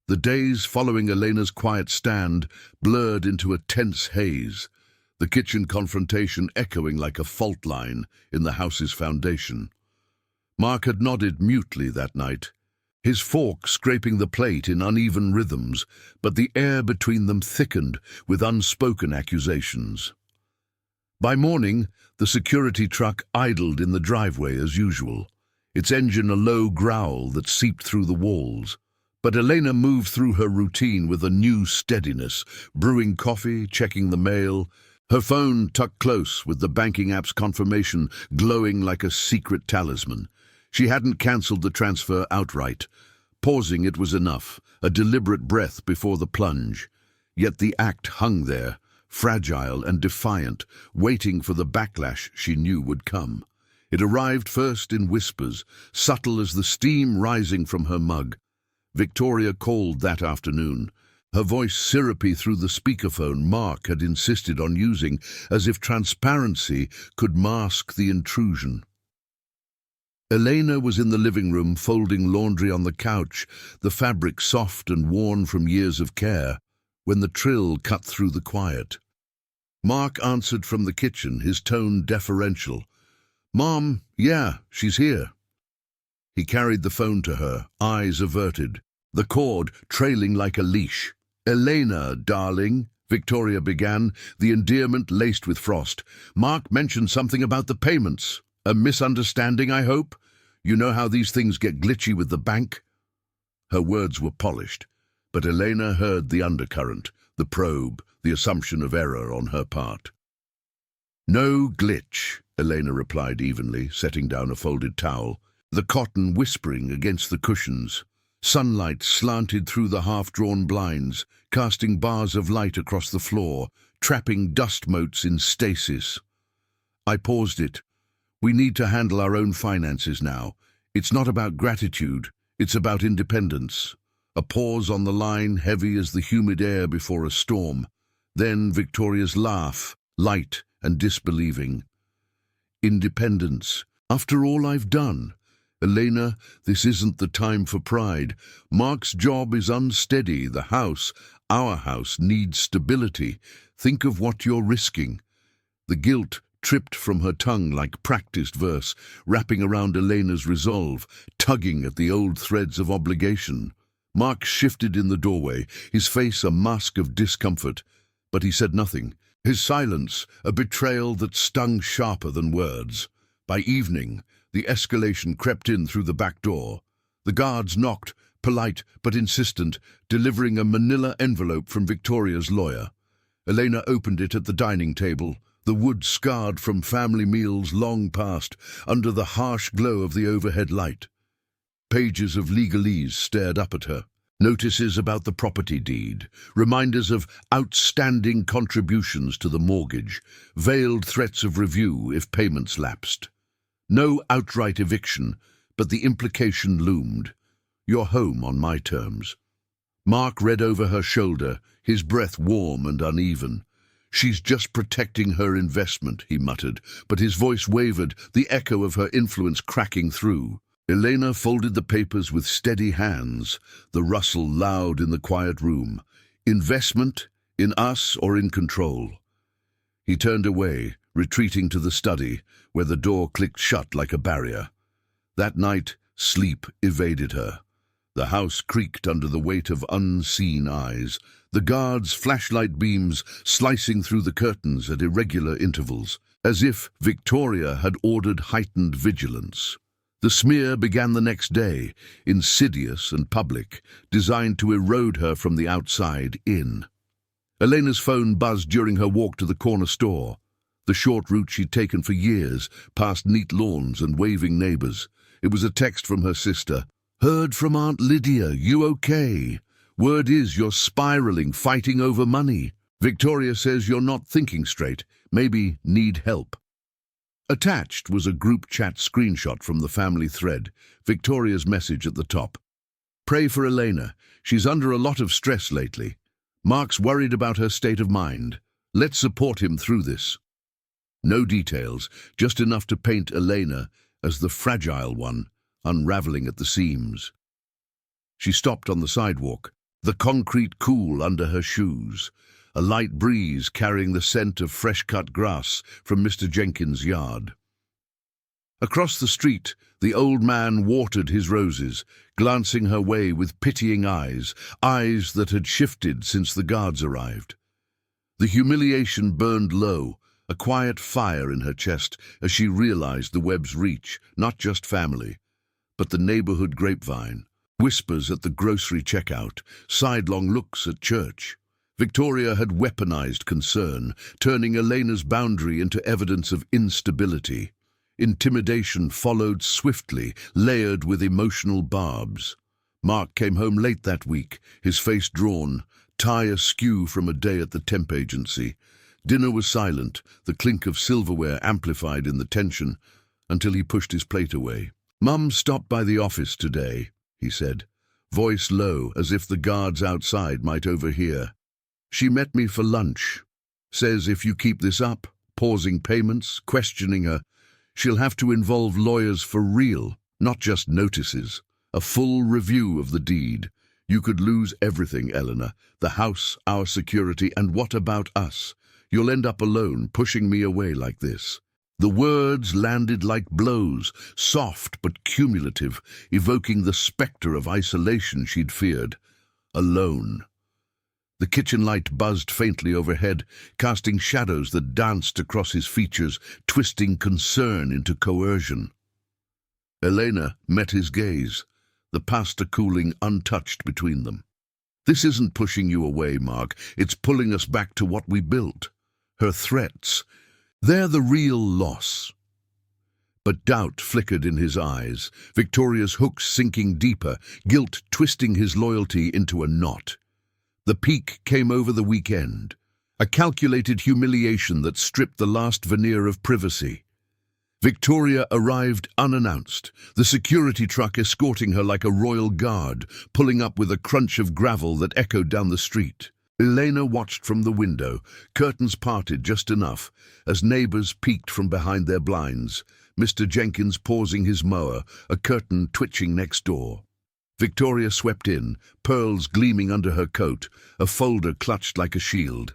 The days following Elena's quiet stand blurred into a tense haze, the kitchen confrontation echoing like a fault line in the house's foundation. Mark had nodded mutely that night, his fork scraping the plate in uneven rhythms, but the air between them thickened with unspoken accusations. By morning, the security truck idled in the driveway as usual, its engine a low growl that seeped through the walls. But Elena moved through her routine with a new steadiness, brewing coffee, checking the mail, her phone tucked close with the banking app's confirmation glowing like a secret talisman. She hadn't cancelled the transfer outright. Pausing it was enough, a deliberate breath before the plunge. Yet the act hung there, fragile and defiant, waiting for the backlash she knew would come. It arrived first in whispers, subtle as the steam rising from her mug. Victoria called that afternoon, her voice syrupy through the speakerphone Mark had insisted on using, as if transparency could mask the intrusion. Elena was in the living room folding laundry on the couch, the fabric soft and worn from years of care, when the trill cut through the quiet. Mark answered from the kitchen, his tone deferential. "Mom, yeah, she's here." He carried the phone to her, eyes averted, the cord trailing like a leash. "Elena, darling," Victoria began, the endearment laced with frost. "Mark mentioned something about the payments. A misunderstanding, I hope? You know how these things get glitchy with the bank?" Her words were polished, but Elena heard the undercurrent, the probe, the assumption of error on her part. "No glitch," Elena replied evenly, setting down a folded towel, the cotton whispering against the cushions. Sunlight slanted through the half-drawn blinds, casting bars of light across the floor, trapping dust motes in stasis. I paused it. "We need to handle our own finances now. It's not about gratitude, it's about independence." A pause on the line, heavy as the humid air before a storm. Then Victoria's laugh, light and disbelieving. "Independence. After all I've done. Elena, this isn't the time for pride. Mark's job is unsteady. The house, our house, needs stability. Think of what you're risking." The guilt tripped from her tongue like practiced verse, wrapping around Elena's resolve, tugging at the old threads of obligation. Mark shifted in the doorway, his face a mask of discomfort, but he said nothing. His silence, a betrayal that stung sharper than words. By evening, the escalation crept in through the back door. The guards knocked, polite but insistent, delivering a manila envelope from Victoria's lawyer. Elena opened it at the dining table, the wood scarred from family meals long past, under the harsh glow of the overhead light. Pages of legalese stared up at her. Notices about the property deed, reminders of outstanding contributions to the mortgage, veiled threats of review if payments lapsed. No outright eviction, but the implication loomed. "You're home on my terms." Mark read over her shoulder, his breath warm and uneven. "She's just protecting her investment," he muttered, but his voice wavered, the echo of her influence cracking through. Elena folded the papers with steady hands, the rustle loud in the quiet room. "Investment? In us or in control?" He turned away, retreating to the study, where the door clicked shut like a barrier. That night, sleep evaded her. The house creaked under the weight of unseen eyes, the guards' flashlight beams slicing through the curtains at irregular intervals, as if Victoria had ordered heightened vigilance. The smear began the next day, insidious and public, designed to erode her from the outside in. Elena's phone buzzed during her walk to the corner store, the short route she'd taken for years, past neat lawns and waving neighbors. It was a text from her sister. "Heard from Aunt Lydia, you okay? Word is you're spiraling, fighting over money. Victoria says you're not thinking straight, maybe need help." Attached was a group chat screenshot from the family thread, Victoria's message at the top. "Pray for Elena. She's under a lot of stress lately. Mark's worried about her state of mind. Let's support him through this." No details, just enough to paint Elena as the fragile one, unraveling at the seams. She stopped on the sidewalk, the concrete cool under her shoes, a light breeze carrying the scent of fresh-cut grass from Mr. Jenkins' yard. Across the street, the old man watered his roses, glancing her way with pitying eyes, eyes that had shifted since the guards arrived. The humiliation burned low, a quiet fire in her chest as she realized the web's reach, not just family, but the neighborhood grapevine, whispers at the grocery checkout, sidelong looks at church. Victoria had weaponized concern, turning Elena's boundary into evidence of instability. Intimidation followed swiftly, layered with emotional barbs. Mark came home late that week, his face drawn, tie askew from a day at the temp agency. Dinner was silent, the clink of silverware amplified in the tension, until he pushed his plate away. "Mum stopped by the office today," he said, voice low as if the guards outside might overhear. "She met me for lunch. Says if you keep this up, pausing payments, questioning her, she'll have to involve lawyers for real, not just notices. A full review of the deed. You could lose everything, Eleanor. The house, our security, and what about us? You'll end up alone, pushing me away like this." The words landed like blows, soft but cumulative, evoking the specter of isolation she'd feared. Alone. The kitchen light buzzed faintly overhead, casting shadows that danced across his features, twisting concern into coercion. Elena met his gaze, the pasta cooling untouched between them. "This isn't pushing you away, Mark. It's pulling us back to what we built. Her threats, they're the real loss." But doubt flickered in his eyes, Victoria's hooks sinking deeper, guilt twisting his loyalty into a knot. The peak came over the weekend, a calculated humiliation that stripped the last veneer of privacy. Victoria arrived unannounced, the security truck escorting her like a royal guard, pulling up with a crunch of gravel that echoed down the street. Elena watched from the window, curtains parted just enough, as neighbors peeked from behind their blinds, Mr. Jenkins pausing his mower, a curtain twitching next door. Victoria swept in, pearls gleaming under her coat, a folder clutched like a shield.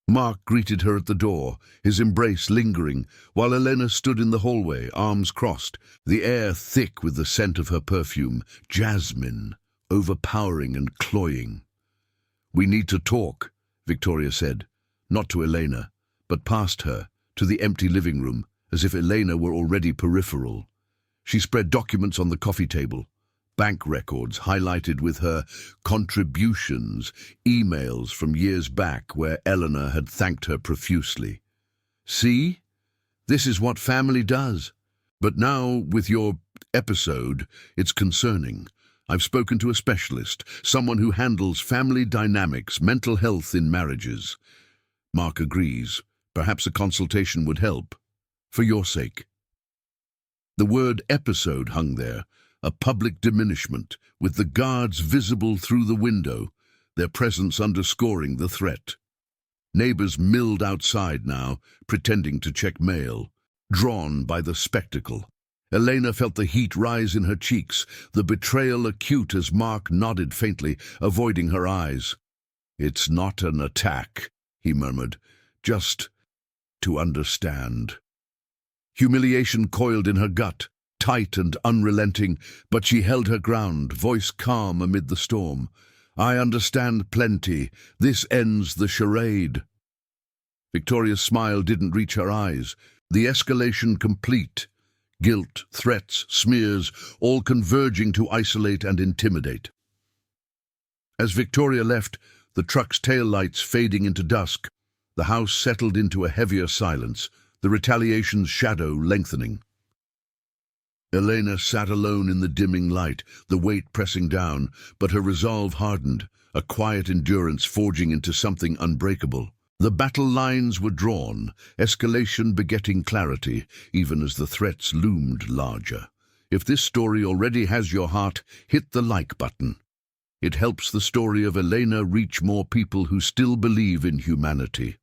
Mark greeted her at the door, his embrace lingering, while Elena stood in the hallway, arms crossed, the air thick with the scent of her perfume, jasmine, overpowering and cloying. "We need to talk," Victoria said, not to Elena, but past her, to the empty living room, as if Elena were already peripheral. She spread documents on the coffee table, bank records highlighted with her contributions, emails from years back where Eleanor had thanked her profusely. "See? This is what family does. But now, with your episode, it's concerning. I've spoken to a specialist, someone who handles family dynamics, mental health in marriages." Mark agrees. Perhaps a consultation would help. For your sake. The word episode hung there, a public diminishment, with the guards visible through the window, their presence underscoring the threat. Neighbors milled outside now, pretending to check mail, drawn by the spectacle. Elena felt the heat rise in her cheeks, the betrayal acute as Mark nodded faintly, avoiding her eyes. "It's not an attack," he murmured. "Just to understand. Humiliation coiled in her gut, tight and unrelenting, but she held her ground, voice calm amid the storm. "I understand plenty. This ends the charade." Victoria's smile didn't reach her eyes. The escalation complete. Guilt, threats, smears, all converging to isolate and intimidate. As Victoria left, the truck's taillights fading into dusk, the house settled into a heavier silence, the retaliation's shadow lengthening. Elena sat alone in the dimming light, the weight pressing down, but her resolve hardened, a quiet endurance forging into something unbreakable. The battle lines were drawn, escalation begetting clarity, even as the threats loomed larger. If this story already has your heart, hit the like button. It helps the story of Elena reach more people who still believe in humanity.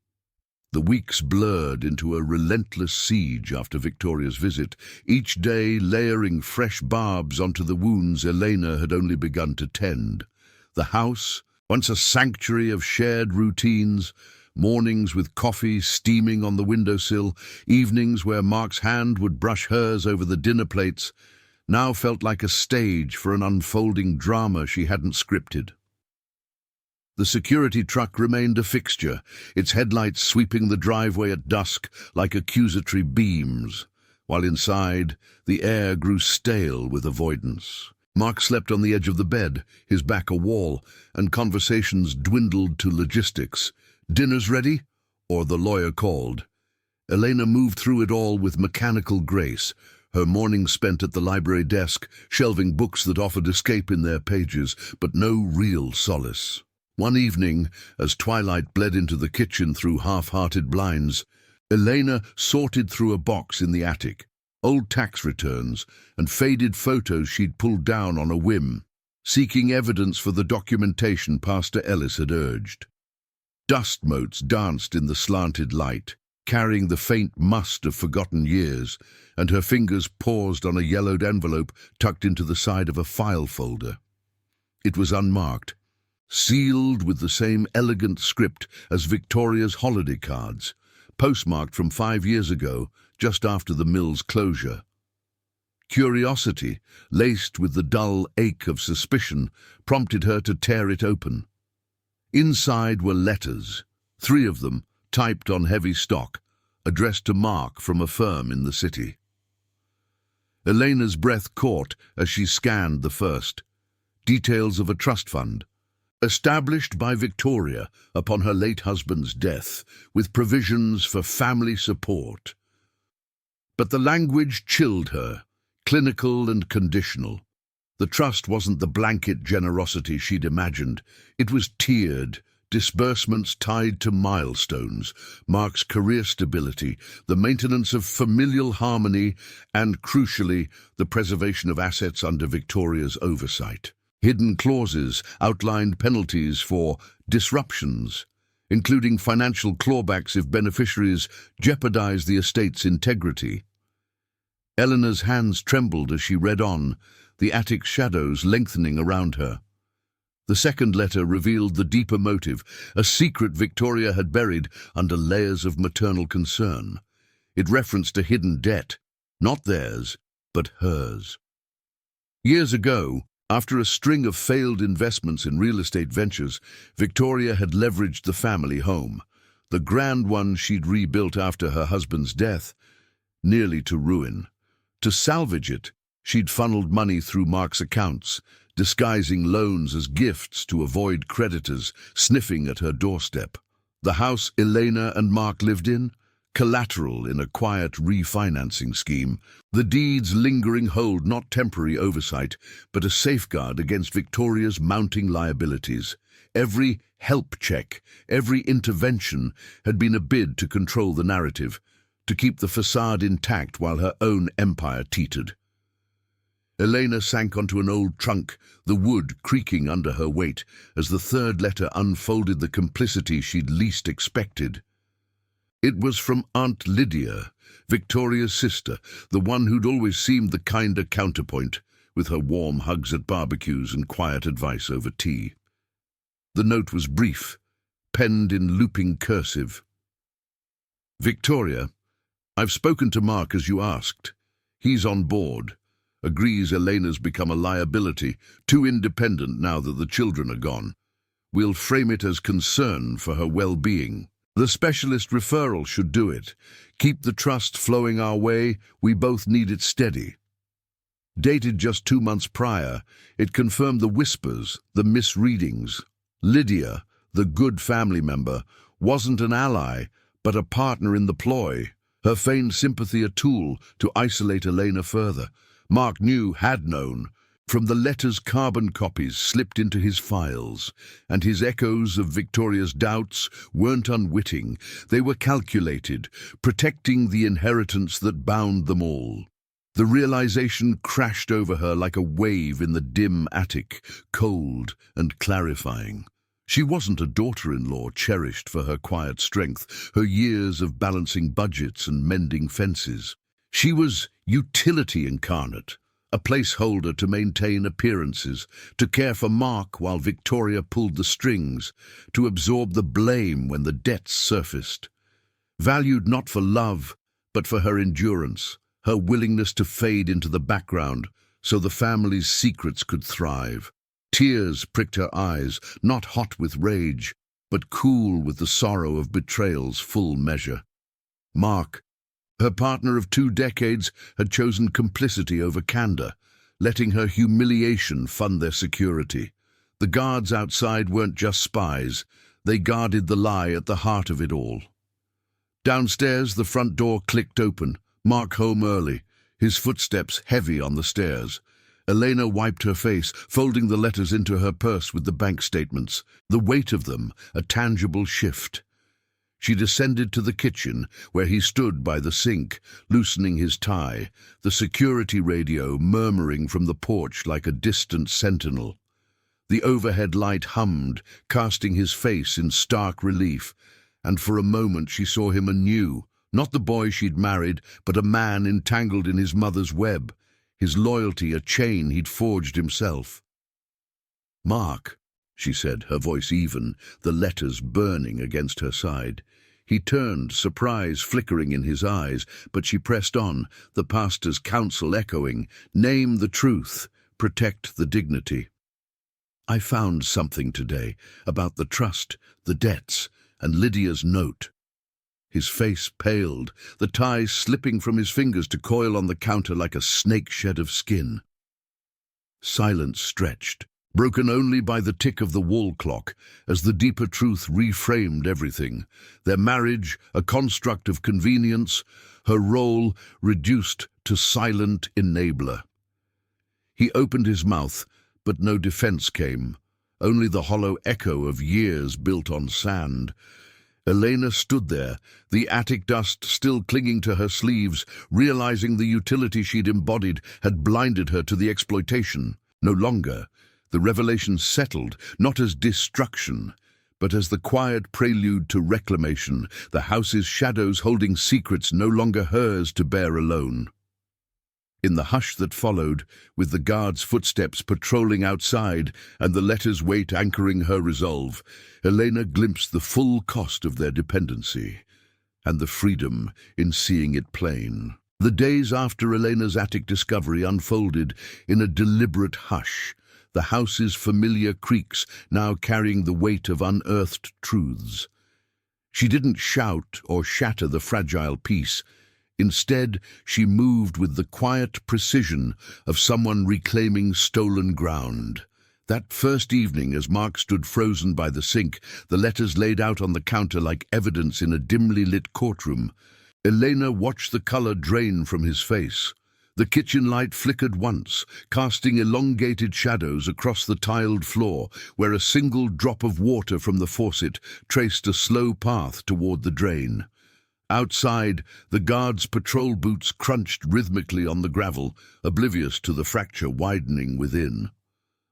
The weeks blurred into a relentless siege after Victoria's visit, each day layering fresh barbs onto the wounds Elena had only begun to tend. The house, once a sanctuary of shared routines, mornings with coffee steaming on the windowsill, evenings where Mark's hand would brush hers over the dinner plates, now felt like a stage for an unfolding drama she hadn't scripted. The security truck remained a fixture, its headlights sweeping the driveway at dusk like accusatory beams, while inside, the air grew stale with avoidance. Mark slept on the edge of the bed, his back a wall, and conversations dwindled to logistics. Dinner's ready? Or the lawyer called. Elena moved through it all with mechanical grace, her morning spent at the library desk, shelving books that offered escape in their pages, but no real solace. One evening, as twilight bled into the kitchen through half-hearted blinds, Elena sorted through a box in the attic, old tax returns and faded photos she'd pulled down on a whim, seeking evidence for the documentation Pastor Ellis had urged. Dust motes danced in the slanted light, carrying the faint must of forgotten years, and her fingers paused on a yellowed envelope tucked into the side of a file folder. It was unmarked, sealed with the same elegant script as Victoria's holiday cards, postmarked from 5 years ago, just after the mill's closure. Curiosity, laced with the dull ache of suspicion, prompted her to tear it open. Inside were letters, 3 of them, typed on heavy stock, addressed to Mark from a firm in the city. Elena's breath caught as she scanned the first. Details of a trust fund, established by Victoria upon her late husband's death, with provisions for family support. But the language chilled her, clinical and conditional. The trust wasn't the blanket generosity she'd imagined. It was tiered, disbursements tied to milestones, Mark's career stability, the maintenance of familial harmony, and, crucially, the preservation of assets under Victoria's oversight. Hidden clauses outlined penalties for disruptions, including financial clawbacks if beneficiaries jeopardized the estate's integrity. Eleanor's hands trembled as she read on, the attic shadows lengthening around her. The second letter revealed the deeper motive, a secret Victoria had buried under layers of maternal concern. It referenced a hidden debt, not theirs, but hers. Years ago, after a string of failed investments in real estate ventures, Victoria had leveraged the family home, the grand one she'd rebuilt after her husband's death, nearly to ruin. To salvage it, she'd funneled money through Mark's accounts, disguising loans as gifts to avoid creditors sniffing at her doorstep. The house Elena and Mark lived in, collateral in a quiet refinancing scheme, the deed's lingering hold not temporary oversight, but a safeguard against Victoria's mounting liabilities. Every help check, every intervention had been a bid to control the narrative, to keep the facade intact while her own empire teetered. Elena sank onto an old trunk, the wood creaking under her weight, as the third letter unfolded the complicity she'd least expected. It was from Aunt Lydia, Victoria's sister, the one who'd always seemed the kinder counterpoint, with her warm hugs at barbecues and quiet advice over tea. The note was brief, penned in looping cursive. Victoria, I've spoken to Mark as you asked. He's on board. Agrees Elena's become a liability, too independent now that the children are gone. We'll frame it as concern for her well-being. The specialist referral should do it. Keep the trust flowing our way, we both need it steady. Dated just 2 months prior, it confirmed the whispers, the misreadings. Lydia, the good family member, wasn't an ally, but a partner in the ploy. Her feigned sympathy a tool to isolate Elena further. Mark had known. From the letters carbon copies slipped into his files, and his echoes of Victoria's doubts weren't unwitting. They were calculated, protecting the inheritance that bound them all. The realization crashed over her like a wave in the dim attic, cold and clarifying. She wasn't a daughter-in-law cherished for her quiet strength, her years of balancing budgets and mending fences. She was utility incarnate, a placeholder to maintain appearances, to care for Mark while Victoria pulled the strings, to absorb the blame when the debts surfaced. Valued not for love, but for her endurance, her willingness to fade into the background so the family's secrets could thrive. Tears pricked her eyes, not hot with rage, but cool with the sorrow of betrayal's full measure. Mark, her partner of 2 decades, had chosen complicity over candor, letting her humiliation fund their security. The guards outside weren't just spies, they guarded the lie at the heart of it all. Downstairs, the front door clicked open, Mark home early, his footsteps heavy on the stairs. Elena wiped her face, folding the letters into her purse with the bank statements, the weight of them a tangible shift. She descended to the kitchen, where he stood by the sink, loosening his tie, the security radio murmuring from the porch like a distant sentinel. The overhead light hummed, casting his face in stark relief, and for a moment she saw him anew, not the boy she'd married, but a man entangled in his mother's web, his loyalty a chain he'd forged himself. "Mark," she said, her voice even, the letters burning against her side. He turned, surprise flickering in his eyes, but she pressed on, the pastor's counsel echoing, "Name the truth, protect the dignity." "I found something today about the trust, the debts, and Lydia's note." His face paled, the ties slipping from his fingers to coil on the counter like a snake shed of skin. Silence stretched, broken only by the tick of the wall clock, as the deeper truth reframed everything. Their marriage, a construct of convenience, her role reduced to silent enabler. He opened his mouth, but no defense came, only the hollow echo of years built on sand. Elena stood there, the attic dust still clinging to her sleeves, realizing the utility she'd embodied had blinded her to the exploitation. No longer. The revelation settled, not as destruction, but as the quiet prelude to reclamation, the house's shadows holding secrets no longer hers to bear alone. In the hush that followed, with the guard's footsteps patrolling outside and the letter's weight anchoring her resolve, Elena glimpsed the full cost of their dependency, and the freedom in seeing it plain. The days after Elena's attic discovery unfolded in a deliberate hush, the house's familiar creaks now carrying the weight of unearthed truths. She didn't shout or shatter the fragile peace. Instead, she moved with the quiet precision of someone reclaiming stolen ground. That first evening, as Mark stood frozen by the sink, the letters laid out on the counter like evidence in a dimly lit courtroom, Elena watched the color drain from his face. The kitchen light flickered once, casting elongated shadows across the tiled floor, where a single drop of water from the faucet traced a slow path toward the drain. Outside, the guards' patrol boots crunched rhythmically on the gravel, oblivious to the fracture widening within.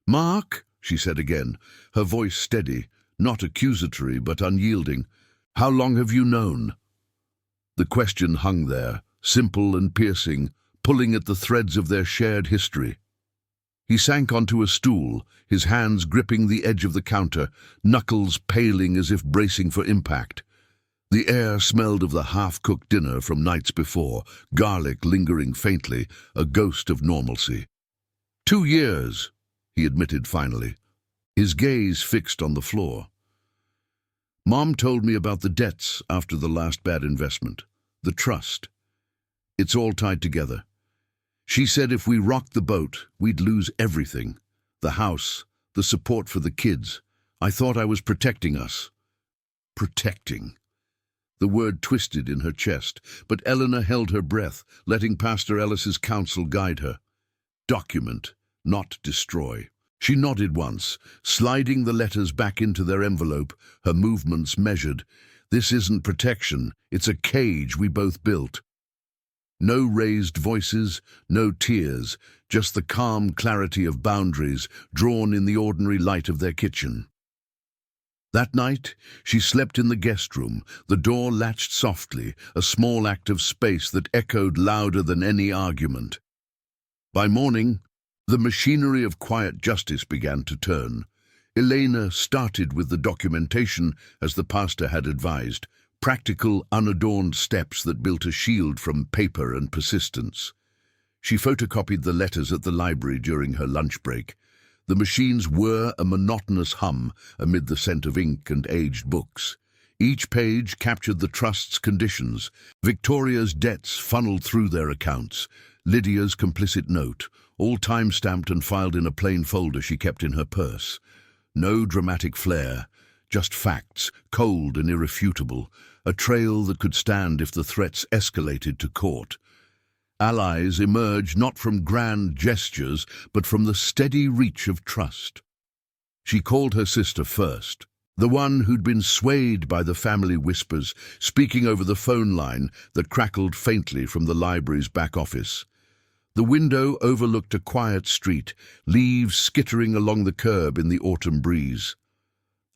"Mark," she said again, her voice steady, not accusatory but unyielding, "how long have you known?" The question hung there, simple and piercing, pulling at the threads of their shared history. He sank onto a stool, his hands gripping the edge of the counter, knuckles paling as if bracing for impact. The air smelled of the half-cooked dinner from nights before, garlic lingering faintly, a ghost of normalcy. 2 years, he admitted finally, his gaze fixed on the floor. Mom told me about the debts after the last bad investment, the trust. It's all tied together. She said if we rocked the boat, we'd lose everything. The house, the support for the kids. I thought I was protecting us. Protecting. The word twisted in her chest, but Eleanor held her breath, letting Pastor Ellis's counsel guide her. Document, not destroy. She nodded once, sliding the letters back into their envelope, her movements measured. This isn't protection, it's a cage we both built. No raised voices, no tears, just the calm clarity of boundaries drawn in the ordinary light of their kitchen. That night, she slept in the guest room, the door latched softly, a small act of space that echoed louder than any argument. By morning, the machinery of quiet justice began to turn. Elena started with the documentation as the pastor had advised, practical, unadorned steps that built a shield from paper and persistence. She photocopied the letters at the library during her lunch break. The machines were a monotonous hum amid the scent of ink and aged books. Each page captured the trust's conditions. Victoria's debts funneled through their accounts. Lydia's complicit note, all time-stamped and filed in a plain folder she kept in her purse. No dramatic flair, just facts, cold and irrefutable, a trail that could stand if the threats escalated to court. Allies emerged not from grand gestures, but from the steady reach of trust. She called her sister first, the one who'd been swayed by the family whispers, speaking over the phone line that crackled faintly from the library's back office. The window overlooked a quiet street, leaves skittering along the curb in the autumn breeze.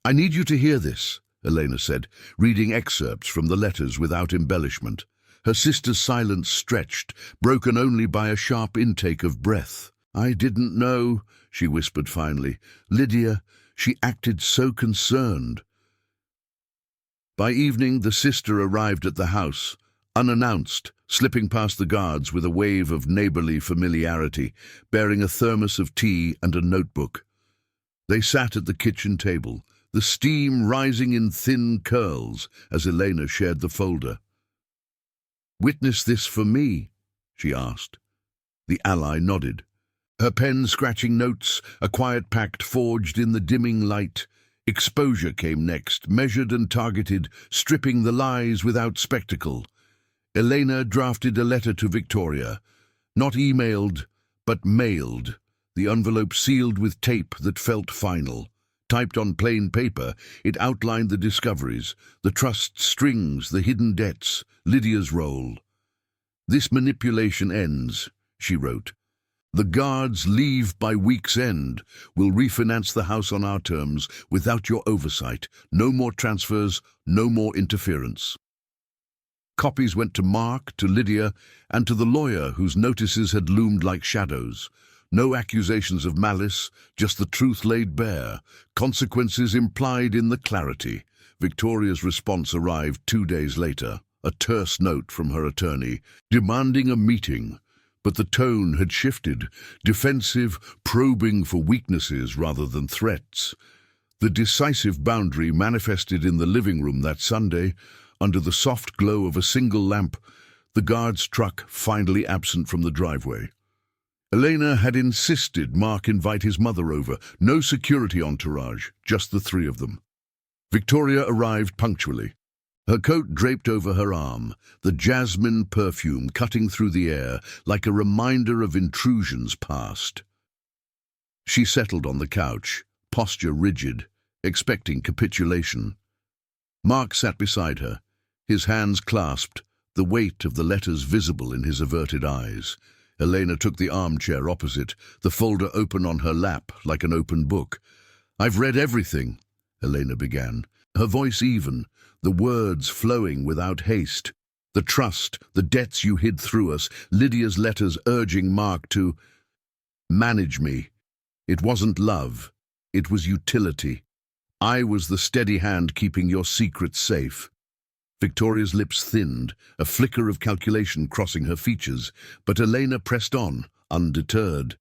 "I need you to hear this," Elena said, reading excerpts from the letters without embellishment. Her sister's silence stretched, broken only by a sharp intake of breath. "I didn't know," she whispered finally. "Lydia, she acted so concerned." By evening, the sister arrived at the house, unannounced, slipping past the guards with a wave of neighborly familiarity, bearing a thermos of tea and a notebook. They sat at the kitchen table, the steam rising in thin curls as Elena shared the folder. "Witness this for me?" she asked. The ally nodded. Her pen scratching notes, a quiet pact forged in the dimming light. Exposure came next, measured and targeted, stripping the lies without spectacle. Elena drafted a letter to Victoria, not emailed, but mailed, the envelope sealed with tape that felt final. Typed on plain paper, it outlined the discoveries, the trust strings, the hidden debts, Lydia's role. "This manipulation ends," she wrote. "The guards leave by week's end. We'll refinance the house on our terms, without your oversight. No more transfers, no more interference." Copies went to Mark, to Lydia, and to the lawyer whose notices had loomed like shadows. No accusations of malice, just the truth laid bare, consequences implied in the clarity. Victoria's response arrived 2 days later, a terse note from her attorney, demanding a meeting. But the tone had shifted, defensive, probing for weaknesses rather than threats. The decisive boundary manifested in the living room that Sunday, under the soft glow of a single lamp, the guard's truck finally absent from the driveway. Elena had insisted Mark invite his mother over, no security entourage, just the three of them. Victoria arrived punctually, her coat draped over her arm, the jasmine perfume cutting through the air like a reminder of intrusions past. She settled on the couch, posture rigid, expecting capitulation. Mark sat beside her, his hands clasped, the weight of the letters visible in his averted eyes. Elena took the armchair opposite, the folder open on her lap like an open book. "I've read everything," Elena began, her voice even, the words flowing without haste. "The trust, the debts you hid through us, Lydia's letters urging Mark to manage me. It wasn't love, it was utility. I was the steady hand keeping your secrets safe." Victoria's lips thinned, a flicker of calculation crossing her features, but Elena pressed on, undeterred.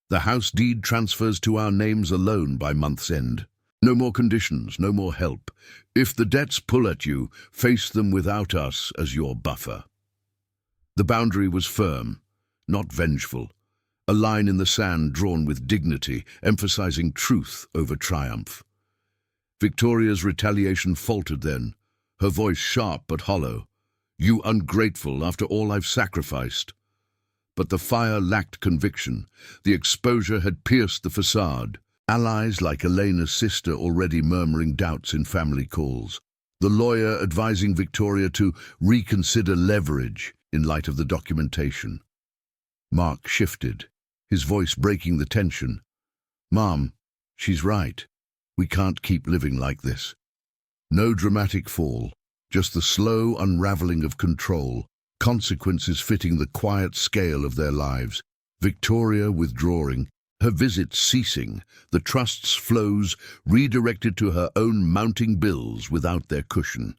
The house deed transfers to our names alone by month's end. No more conditions, no more help. If the debts pull at you, face them without us as your buffer. The boundary was firm, not vengeful. A line in the sand drawn with dignity, emphasizing truth over triumph. Victoria's retaliation faltered then, her voice sharp but hollow. You ungrateful after all I've sacrificed. But the fire lacked conviction. The exposure had pierced the facade. Allies like Elena's sister already murmuring doubts in family calls. The lawyer advising Victoria to reconsider leverage in light of the documentation. Mark shifted, his voice breaking the tension. Mom, she's right. We can't keep living like this. No dramatic fall, just the slow unraveling of control, consequences fitting the quiet scale of their lives. Victoria withdrawing, her visits ceasing, the trust's flows redirected to her own mounting bills without their cushion.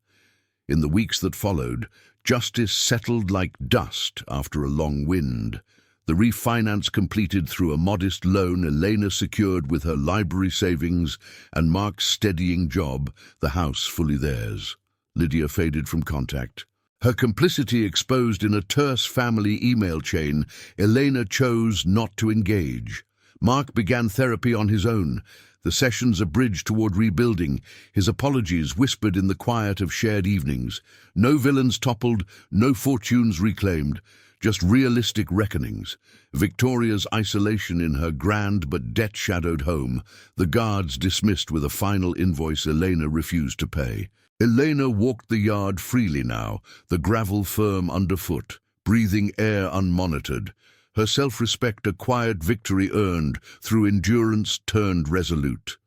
In the weeks that followed, justice settled like dust after a long wind. The refinance completed through a modest loan Elena secured with her library savings and Mark's steadying job, the house fully theirs. Lydia faded from contact. Her complicity exposed in a terse family email chain, Elena chose not to engage. Mark began therapy on his own, the sessions a bridge toward rebuilding, his apologies whispered in the quiet of shared evenings. No villains toppled, no fortunes reclaimed, just realistic reckonings. Victoria's isolation in her grand but debt-shadowed home, the guards dismissed with a final invoice Elena refused to pay. Elena walked the yard freely now, the gravel firm underfoot, breathing air unmonitored. Her self-respect a quiet victory earned through endurance turned resolute.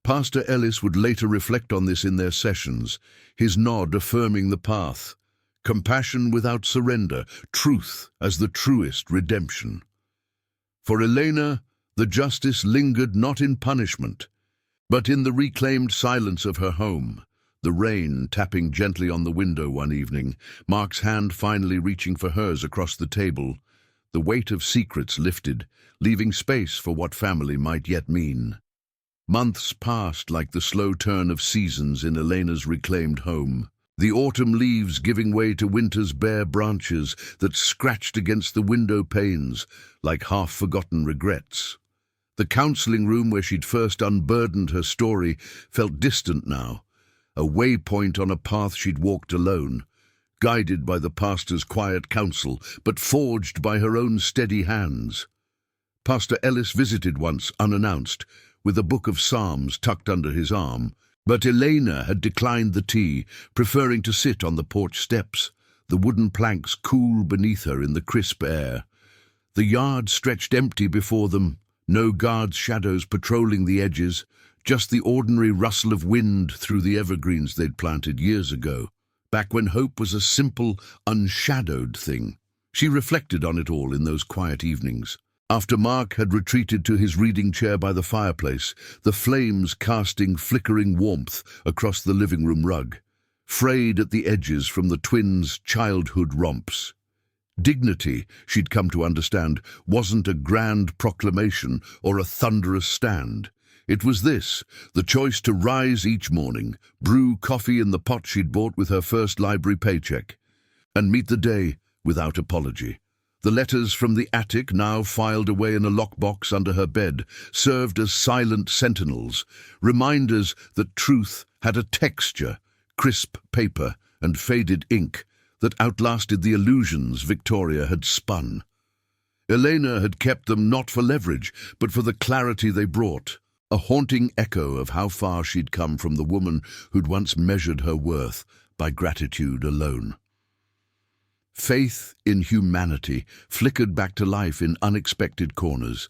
Pastor Ellis would later reflect on this in their sessions, his nod affirming the path. Compassion without surrender, truth as the truest redemption. For Elena, the justice lingered not in punishment, but in the reclaimed silence of her home. The rain tapping gently on the window one evening, Mark's hand finally reaching for hers across the table. The weight of secrets lifted, leaving space for what family might yet mean. Months passed like the slow turn of seasons in Elena's reclaimed home. The autumn leaves giving way to winter's bare branches that scratched against the window panes like half-forgotten regrets. The counseling room where she'd first unburdened her story felt distant now, a waypoint on a path she'd walked alone, guided by the pastor's quiet counsel, but forged by her own steady hands. Pastor Ellis visited once, unannounced, with a book of Psalms tucked under his arm, but Elena had declined the tea, preferring to sit on the porch steps, the wooden planks cool beneath her in the crisp air. The yard stretched empty before them, no guards' shadows patrolling the edges, just the ordinary rustle of wind through the evergreens they'd planted years ago, back when hope was a simple, unshadowed thing. She reflected on it all in those quiet evenings. After Mark had retreated to his reading chair by the fireplace, the flames casting flickering warmth across the living room rug, frayed at the edges from the twins' childhood romps. Dignity, she'd come to understand, wasn't a grand proclamation or a thunderous stand. It was this, the choice to rise each morning, brew coffee in the pot she'd bought with her first library paycheck, and meet the day without apology. The letters from the attic, now filed away in a lockbox under her bed, served as silent sentinels, reminders that truth had a texture, crisp paper and faded ink, that outlasted the illusions Victoria had spun. Elena had kept them not for leverage, but for the clarity they brought, a haunting echo of how far she'd come from the woman who'd once measured her worth by gratitude alone. Faith in humanity flickered back to life in unexpected corners,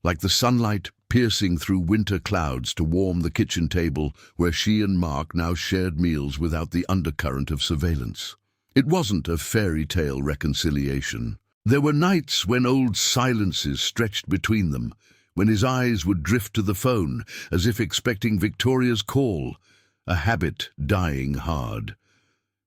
like the sunlight piercing through winter clouds to warm the kitchen table where she and Mark now shared meals without the undercurrent of surveillance. It wasn't a fairy tale reconciliation. There were nights when old silences stretched between them, when his eyes would drift to the phone as if expecting Victoria's call, a habit dying hard.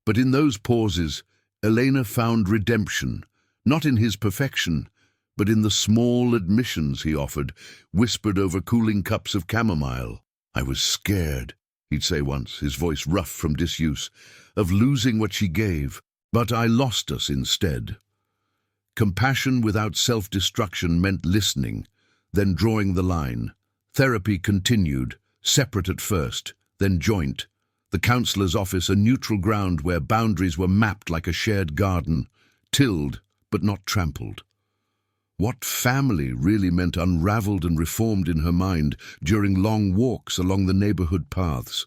But in those pauses, Elena found redemption, not in his perfection, but in the small admissions he offered, whispered over cooling cups of chamomile. "I was scared," he'd say once, his voice rough from disuse, "of losing what she gave, but I lost us instead." Compassion without self-destruction meant listening, then drawing the line. Therapy continued, separate at first, then joint. The counselor's office a neutral ground where boundaries were mapped like a shared garden, tilled but not trampled. What family really meant unraveled and reformed in her mind during long walks along the neighborhood paths.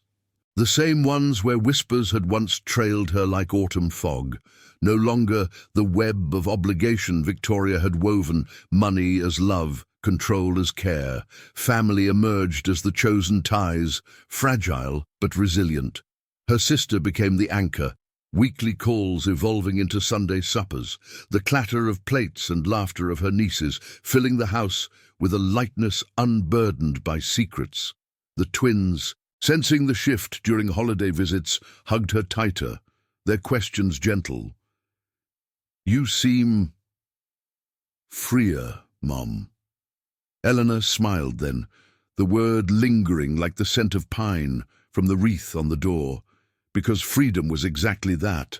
The same ones where whispers had once trailed her like autumn fog. No longer the web of obligation Victoria had woven, money as love, control as care. Family emerged as the chosen ties, fragile but resilient. Her sister became the anchor, weekly calls evolving into Sunday suppers, the clatter of plates and laughter of her nieces, filling the house with a lightness unburdened by secrets. The twins, sensing the shift during holiday visits, hugged her tighter, their questions gentle. "You seem freer, Mom." Eleanor smiled then, the word lingering like the scent of pine from the wreath on the door, because freedom was exactly that.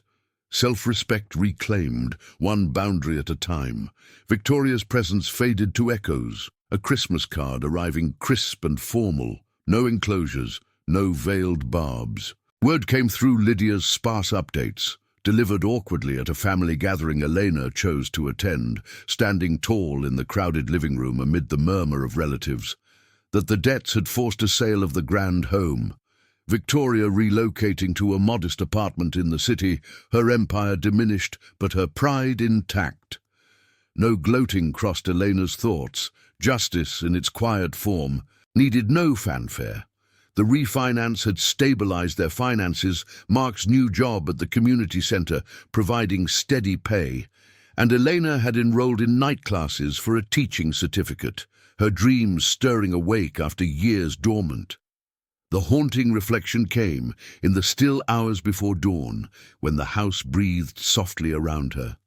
Self-respect reclaimed, one boundary at a time. Victoria's presence faded to echoes, a Christmas card arriving crisp and formal, no enclosures, no veiled barbs. Word came through Lydia's sparse updates, delivered awkwardly at a family gathering Elena chose to attend, standing tall in the crowded living room amid the murmur of relatives, that the debts had forced a sale of the grand home. Victoria relocating to a modest apartment in the city, her empire diminished but her pride intact. No gloating crossed Elena's thoughts. Justice, in its quiet form, needed no fanfare. The refinance had stabilized their finances, Mark's new job at the community center providing steady pay, and Elena had enrolled in night classes for a teaching certificate, her dreams stirring awake after years dormant. The haunting reflection came in the still hours before dawn, when the house breathed softly around her.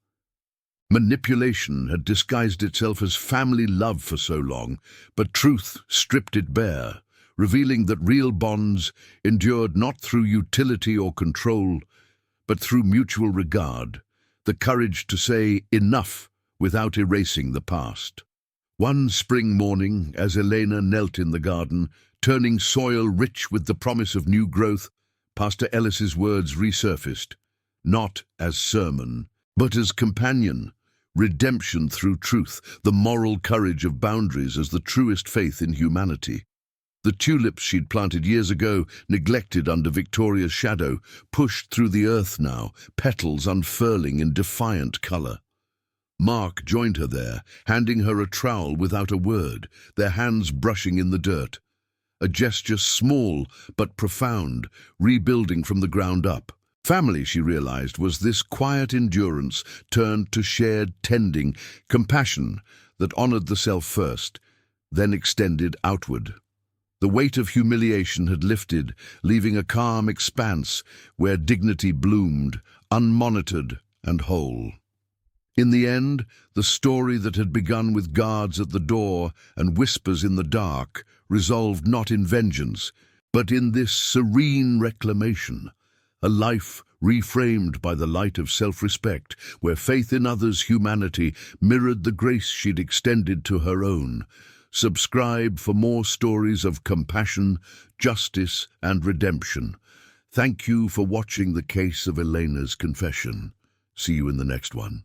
Manipulation had disguised itself as family love for so long, but truth stripped it bare, revealing that real bonds endured not through utility or control, but through mutual regard, the courage to say enough without erasing the past. One spring morning, as Elena knelt in the garden, turning soil rich with the promise of new growth, Pastor Ellis's words resurfaced, not as sermon, but as companion, redemption through truth, the moral courage of boundaries as the truest faith in humanity. The tulips she'd planted years ago, neglected under Victoria's shadow, pushed through the earth now, petals unfurling in defiant colour. Mark joined her there, handing her a trowel without a word, their hands brushing in the dirt. A gesture small but profound, rebuilding from the ground up. Family, she realized, was this quiet endurance turned to shared tending, compassion that honored the self first, then extended outward. The weight of humiliation had lifted, leaving a calm expanse where dignity bloomed, unmonitored and whole. In the end, the story that had begun with guards at the door and whispers in the dark resolved not in vengeance, but in this serene reclamation, a life reframed by the light of self-respect, where faith in others' humanity mirrored the grace she'd extended to her own. Subscribe for more stories of compassion, justice, and redemption. Thank you for watching the case of Elena's confession. See you in the next one.